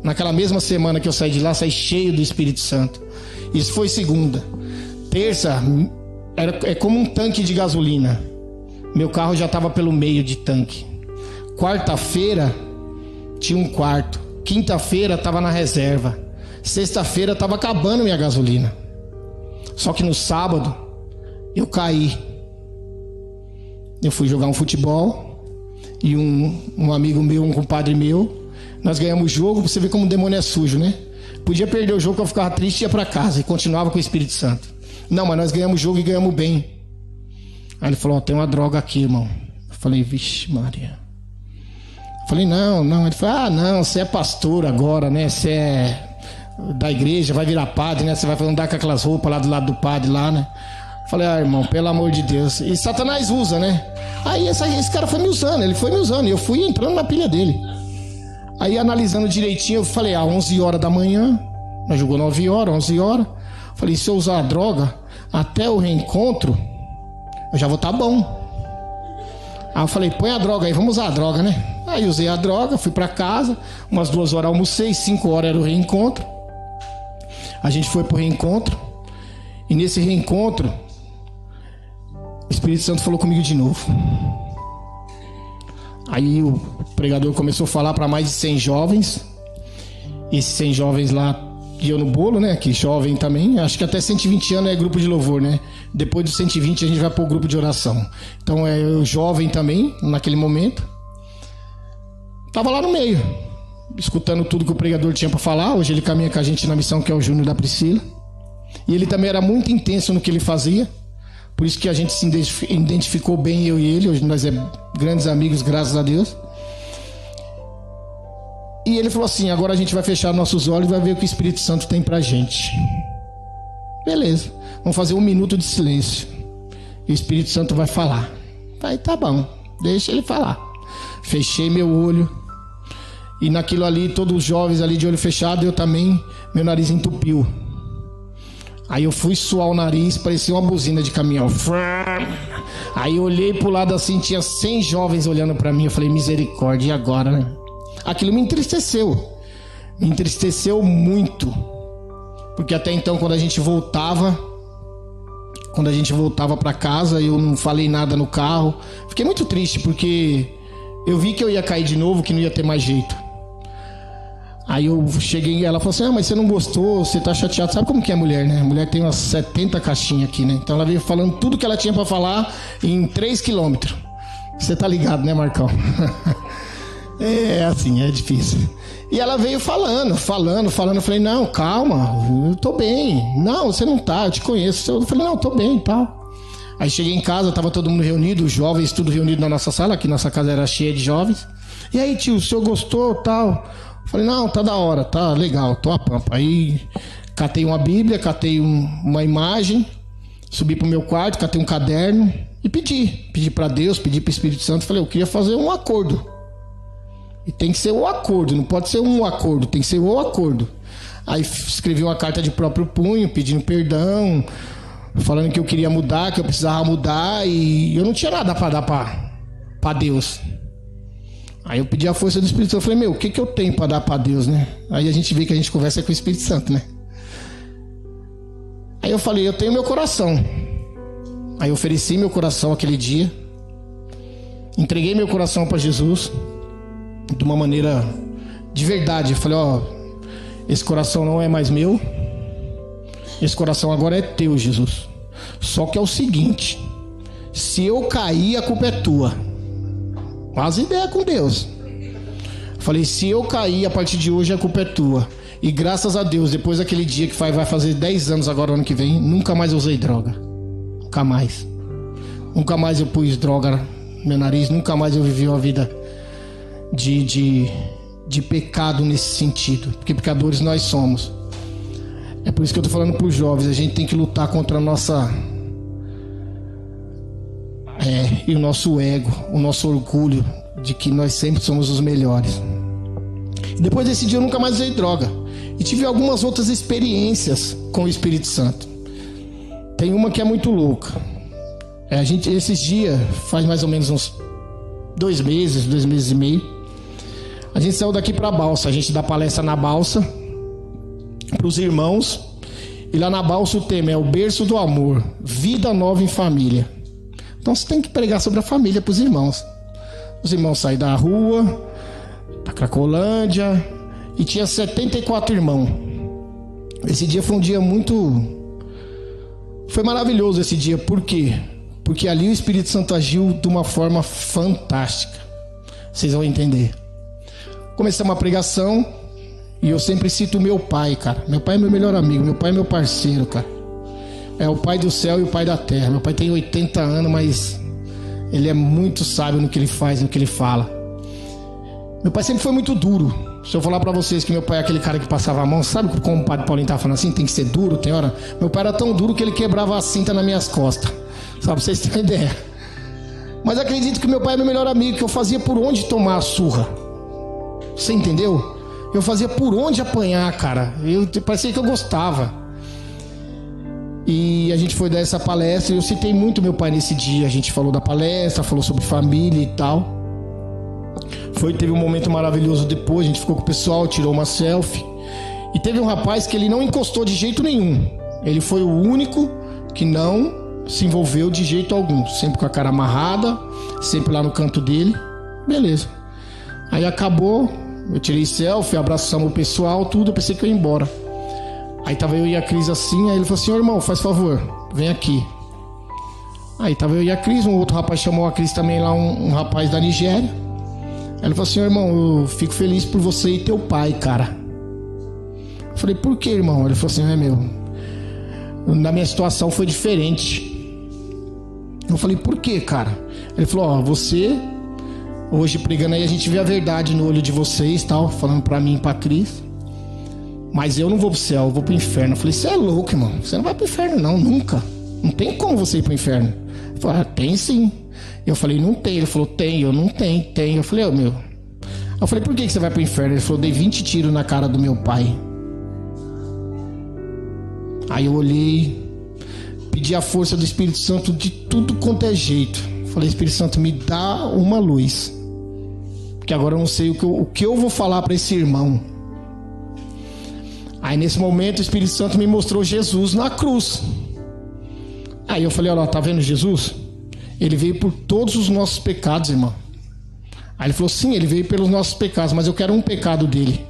Speaker 2: Naquela mesma semana que eu saí de lá, saí cheio do Espírito Santo. Isso foi segunda. Terça, é como um tanque de gasolina. Meu carro já estava pelo meio de tanque. Quarta-feira, tinha um quarto. Quinta-feira, estava na reserva. Sexta-feira, estava acabando minha gasolina. Só que no sábado, eu caí. Eu fui jogar um futebol. E um amigo meu, um compadre meu, nós ganhamos o jogo. Você vê como o demônio é sujo, né? Podia perder o jogo, eu ficava triste e ia para casa. E continuava com o Espírito Santo. Não, mas nós ganhamos o jogo e ganhamos bem. Aí ele falou, tem uma droga aqui, irmão. Eu falei, vixe Maria. Eu falei, não. Ele falou, não, você é pastor agora, né? Você é da igreja, vai virar padre, né? Você vai andar com aquelas roupas lá do lado do padre lá, né? Eu falei, irmão, pelo amor de Deus. E Satanás usa, né? Aí esse cara foi me usando, ele foi me usando. E eu fui entrando na pilha dele. Aí analisando direitinho, eu falei, 11 horas da manhã. Nós jogou 9 horas, 11 horas. Falei, se eu usar a droga até o reencontro, eu já vou estar bom. Aí eu falei, põe a droga aí, vamos usar a droga, né? Aí usei a droga, fui pra casa. Umas 2 horas almocei, 5 horas era o reencontro. A gente foi pro reencontro. E nesse reencontro, o Espírito Santo falou comigo de novo. Aí o pregador começou a falar para mais de 100 jovens. Esses 100 jovens lá iam no bolo, né? Que jovem também. Acho que até 120 anos é grupo de louvor, né? Depois dos 120 a gente vai pro grupo de oração. Então é o jovem também, naquele momento. Tava lá no meio, escutando tudo que o pregador tinha para falar. Hoje ele caminha com a gente na missão, que é o Júnior da Priscila. E ele também era muito intenso no que ele fazia. Por isso que a gente se identificou bem, eu e ele. Hoje nós é grandes amigos, graças a Deus. E ele falou assim, agora a gente vai fechar nossos olhos e vai ver o que o Espírito Santo tem pra gente. Beleza, vamos fazer 1 minuto de silêncio. E o Espírito Santo vai falar. Aí tá bom, deixa ele falar. Fechei meu olho. E naquilo ali, todos os jovens ali de olho fechado, eu também, meu nariz entupiu. Aí eu fui suar o nariz, parecia uma buzina de caminhão. Aí eu olhei pro lado assim, tinha 100 jovens olhando pra mim. Eu falei, misericórdia, e agora, né? Aquilo me entristeceu. Me entristeceu muito. Porque até então, quando a gente voltava pra casa, eu não falei nada no carro. Fiquei muito triste, porque eu vi que eu ia cair de novo, que não ia ter mais jeito. Aí eu cheguei e ela falou assim, mas você não gostou, você tá chateado. Sabe como que é a mulher, né? A mulher tem umas 70 caixinhas aqui, né? Então ela veio falando tudo que ela tinha pra falar em 3 quilômetros. Você tá ligado, né, Marcão? É assim, é difícil. E ela veio falando. Eu falei, não, calma, eu tô bem. Não, você não tá, eu te conheço. Eu falei, não, eu tô bem e tal. Aí cheguei em casa, tava todo mundo reunido, os jovens tudo reunido na nossa sala, que nossa casa era cheia de jovens. E aí, tio, o senhor gostou tal? Eu falei, não, tá da hora, tá legal, tô a pampa. Aí catei uma Bíblia, catei uma imagem, subi pro meu quarto, catei um caderno e pedi pra Deus, pedi pro Espírito Santo. Falei, eu queria fazer um acordo. E tem que ser o acordo, não pode ser um acordo, tem que ser o acordo. Aí escrevi uma carta de próprio punho, pedindo perdão, falando que eu queria mudar, que eu precisava mudar, e eu não tinha nada para dar para Deus. Aí eu pedi a força do Espírito Santo. Eu falei, o que eu tenho para dar para Deus, né? Aí a gente vê que a gente conversa com o Espírito Santo, né? Aí eu falei, eu tenho meu coração. Aí eu ofereci meu coração aquele dia, entreguei meu coração para Jesus. de uma maneira de verdade. Eu falei, ó, esse coração não é mais meu, esse coração agora é teu, Jesus. Só que é o seguinte, se eu cair, a culpa é tua. Faz ideia com Deus. Eu falei, se eu cair, a partir de hoje a culpa é tua. E graças a Deus, depois daquele dia que vai fazer 10 anos agora, ano que vem, nunca mais eu usei droga. Nunca mais. Nunca mais eu pus droga no meu nariz, nunca mais eu vivi uma vida de pecado nesse sentido. Porque pecadores nós somos. É por isso que eu tô falando para os jovens, a gente tem que lutar contra a nossa... e o nosso ego, o nosso orgulho de que nós sempre somos os melhores. Depois desse dia eu nunca mais usei droga. E tive algumas outras experiências com o Espírito Santo. Tem uma que é muito louca. Esses dias, faz mais ou menos uns 2 meses e meio, a gente saiu daqui para a Balsa. A gente dá palestra na Balsa para os irmãos. E lá na Balsa o tema é o berço do amor, vida nova em família. Então você tem que pregar sobre a família para os irmãos. Os irmãos saem da rua, da Cracolândia, e tinha 74 irmãos. Esse dia foi um dia foi maravilhoso esse dia. Por quê? Porque ali o Espírito Santo agiu de uma forma fantástica. Vocês vão entender. Começamos a pregação e eu sempre cito meu pai, cara. Meu pai é meu melhor amigo, meu pai é meu parceiro, cara. É o pai do céu e o pai da terra. Meu pai tem 80 anos, mas ele é muito sábio no que ele faz, no que ele fala. Meu pai sempre foi muito duro. Se eu falar pra vocês que meu pai é aquele cara que passava a mão, sabe como o padre Paulinho tá falando assim? Tem que ser duro, tem hora. Meu pai era tão duro que ele quebrava a cinta nas minhas costas. Só pra vocês terem ideia. Mas acredito que meu pai é meu melhor amigo, que eu fazia por onde tomar a surra. Você entendeu? Eu fazia por onde apanhar, cara. Parecia que eu gostava. E a gente foi dar essa palestra e eu citei muito meu pai nesse dia. A gente falou da palestra, falou sobre família e tal. Teve um momento maravilhoso depois. A gente ficou com o pessoal, tirou uma selfie. E teve um rapaz que ele não encostou de jeito nenhum. Ele foi o único que não se envolveu de jeito algum. Sempre com a cara amarrada, sempre lá no canto dele. Beleza. Aí acabou, eu tirei selfie, abraçamos o pessoal, tudo. Eu pensei que eu ia embora. Aí tava eu e a Cris assim. Aí ele falou assim, ô irmão, faz favor, vem aqui. Aí tava eu e a Cris. Um outro rapaz chamou a Cris também lá, um rapaz da Nigéria. Aí ele falou assim, ô irmão, eu fico feliz por você e teu pai, cara. Eu falei, por que, irmão? Ele falou assim, na minha situação foi diferente. Eu falei, por que, cara? Ele falou, ó, você hoje pregando aí, a gente vê a verdade no olho de vocês, tal, falando pra mim e pra Cris. Mas eu não vou pro céu, eu vou pro inferno. Eu falei, você é louco, irmão. Você não vai pro inferno, não, nunca. Não tem como você ir pro inferno. Ele falou, tem sim. Eu falei, não tem. Ele falou, tem. Eu não tenho, tem. Eu falei, Eu falei, por que você vai pro inferno? Ele falou, dei 20 tiros na cara do meu pai. Aí eu olhei, pedi a força do Espírito Santo de tudo quanto é jeito. Falei, Espírito Santo, me dá uma luz. Porque agora eu não sei o que eu vou falar para esse irmão. Aí nesse momento o Espírito Santo me mostrou Jesus na cruz. Aí eu falei, olha, tá vendo Jesus? Ele veio por todos os nossos pecados, irmão. Aí ele falou, sim, ele veio pelos nossos pecados, mas eu quero um pecado dele.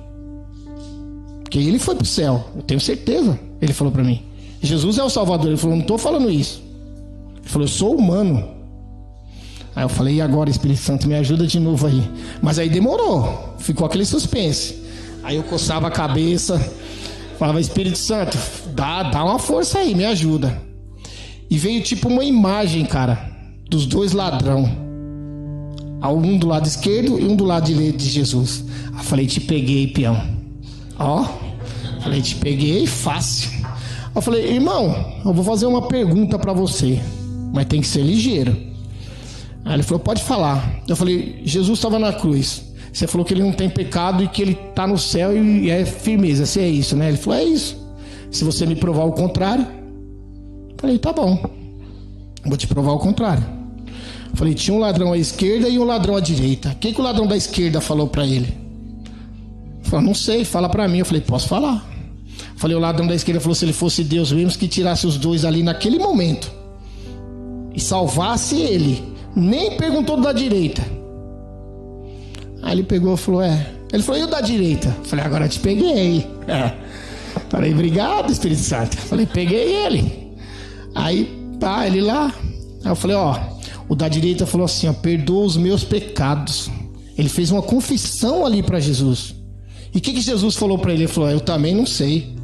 Speaker 2: Porque ele foi pro céu, eu tenho certeza. Ele falou pra mim, Jesus é o Salvador. Ele falou, não tô falando isso. Ele falou, eu sou humano. Aí eu falei, e agora, Espírito Santo, me ajuda de novo aí. Mas aí demorou, ficou aquele suspense. Aí eu coçava a cabeça, falava, Espírito Santo, dá uma força aí, me ajuda. E veio tipo uma imagem, cara, dos 2 ladrão. Um do lado esquerdo e um do lado direito de Jesus. Aí eu falei, te peguei, peão. Ó, falei, te peguei fácil. Eu falei, irmão, eu vou fazer uma pergunta pra você, mas tem que ser ligeiro. Aí ele falou, pode falar. Eu falei, Jesus estava na cruz. Você falou que ele não tem pecado e que ele está no céu e é firmeza. Se é isso, né? Ele falou, é isso. Se você me provar o contrário. Eu falei, tá bom. Vou te provar o contrário. Eu falei, tinha um ladrão à esquerda e um ladrão à direita. O que o ladrão da esquerda falou para ele? Ele falou, não sei, fala para mim. Eu falei, posso falar. Eu falei, o ladrão da esquerda falou, se ele fosse Deus mesmo, que tirasse os 2 ali naquele momento e salvasse ele. Nem perguntou da direita. Aí ele pegou e falou, Ele falou, e o da direita? Eu falei, agora eu te peguei. Falei, obrigado, Espírito Santo. Falei, peguei ele. Aí, ele lá. Aí eu falei, o da direita falou assim, perdoa os meus pecados. Ele fez uma confissão ali para Jesus. E o que Jesus falou para ele? Ele falou, eu também não sei.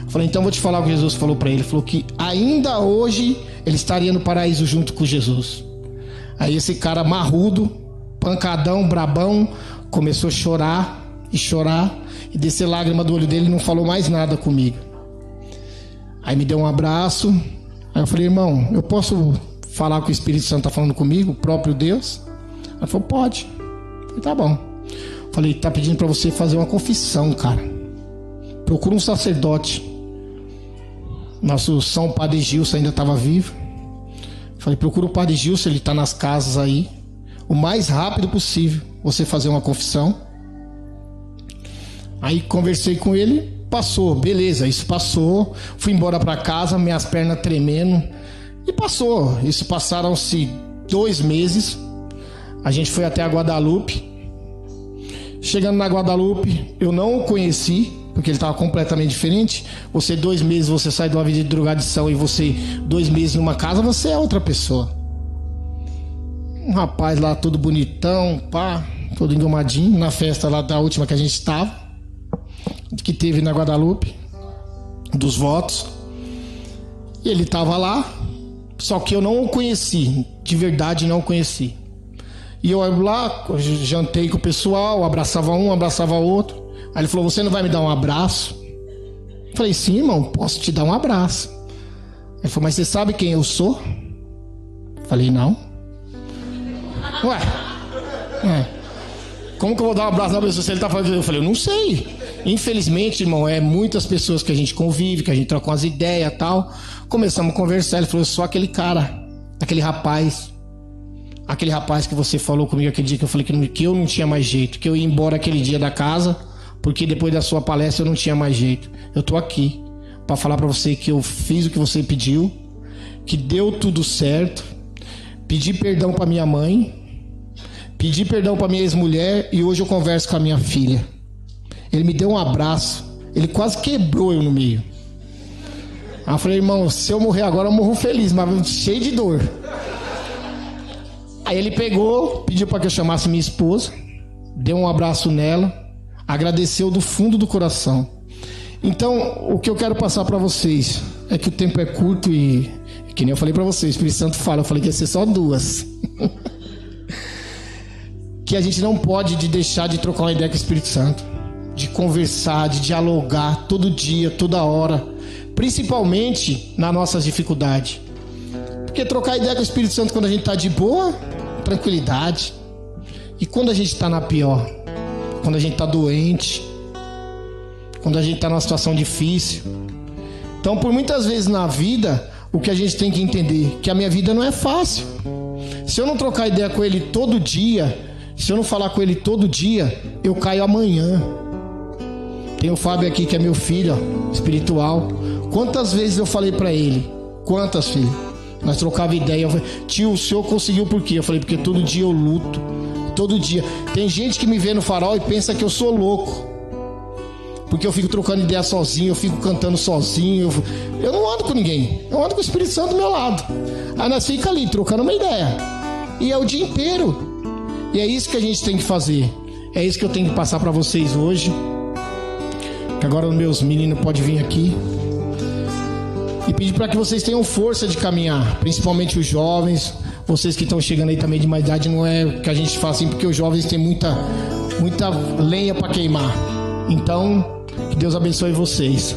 Speaker 2: Eu falei, então vou te falar o que Jesus falou para ele. Ele falou que ainda hoje ele estaria no paraíso junto com Jesus. Aí esse cara marrudo, pancadão, brabão, começou a chorar e descer lágrima do olho dele e não falou mais nada comigo. Aí me deu um abraço. Aí eu falei, irmão, eu posso falar que o Espírito Santo está falando comigo, o próprio Deus? Ele falou, pode. Eu falei, tá bom. Eu falei, tá pedindo para você fazer uma confissão, cara. Procura um sacerdote. Nosso São Padre Gilson ainda estava vivo. Eu falei, procura o Padre Gilson, ele está nas casas aí. O mais rápido possível você fazer uma confissão. Aí conversei com ele, passou, beleza, isso passou. Fui embora para casa, minhas pernas tremendo. E passou, isso passaram-se 2 meses. A gente foi até a Guadalupe. Chegando na Guadalupe, eu não o conheci, porque ele estava completamente diferente. Você 2 meses, você sai de uma vida de drogadição e você 2 meses numa casa, você é outra pessoa. Um rapaz lá todo bonitão, todo engomadinho, na festa lá da última que a gente estava, que teve na Guadalupe, dos votos. E ele estava lá, só que eu não o conheci, de verdade não o conheci. E eu lá, jantei com o pessoal, abraçava um, abraçava outro. Aí ele falou, você não vai me dar um abraço? Eu falei, sim, irmão, posso te dar um abraço. Ele falou, mas você sabe quem eu sou? Eu falei, não. Como que eu vou dar um abraço na pessoa se ele tá falando? Eu falei, eu não sei. Infelizmente, irmão, muitas pessoas que a gente convive, que a gente troca umas ideias e tal. Começamos a conversar, ele falou, eu sou aquele cara, aquele rapaz que você falou comigo aquele dia que eu falei que eu não tinha mais jeito, que eu ia embora aquele dia da casa, porque depois da sua palestra eu não tinha mais jeito. Eu tô aqui para falar para você que eu fiz o que você pediu, que deu tudo certo, pedi perdão para minha mãe, pedi perdão para minha ex-mulher e hoje eu converso com a minha filha. Ele me deu um abraço, ele quase quebrou eu no meio. Aí eu falei, irmão, se eu morrer agora eu morro feliz, mas cheio de dor. Aí ele pegou, pediu para que eu chamasse minha esposa, deu um abraço nela, agradeceu do fundo do coração. Então, o que eu quero passar para vocês é que o tempo é curto e, que nem eu falei para vocês, o Espírito Santo fala, eu falei que ia ser só 2. Que a gente não pode deixar de trocar uma ideia com o Espírito Santo, de conversar, de dialogar todo dia, toda hora, principalmente nas nossas dificuldades. Porque trocar ideia com o Espírito Santo quando a gente está de boa, tranquilidade. E quando a gente está na pior, quando a gente está doente, quando a gente está numa situação difícil. Então, por muitas vezes na vida, o que a gente tem que entender, que a minha vida não é fácil. Se eu não trocar ideia com ele todo dia, se eu não falar com ele todo dia, eu caio amanhã. Tem o Fábio aqui que é meu filho, espiritual. Quantas vezes eu falei para ele? Quantas, filho? Nós trocava ideia, eu falei, tio, o senhor conseguiu por quê? Eu falei, porque todo dia eu luto, todo dia. Tem gente que me vê no farol e pensa que eu sou louco, porque eu fico trocando ideia sozinho, eu fico cantando sozinho, eu não ando com ninguém, eu ando com o Espírito Santo do meu lado. Aí nós ficamos ali, trocando uma ideia, e é o dia inteiro. E é isso que a gente tem que fazer, é isso que eu tenho que passar para vocês hoje, que agora os meus meninos podem vir aqui. E pedir para que vocês tenham força de caminhar, principalmente os jovens, vocês que estão chegando aí também de mais idade, não é que a gente fala assim, porque os jovens têm muita lenha para queimar. Então, que Deus abençoe vocês.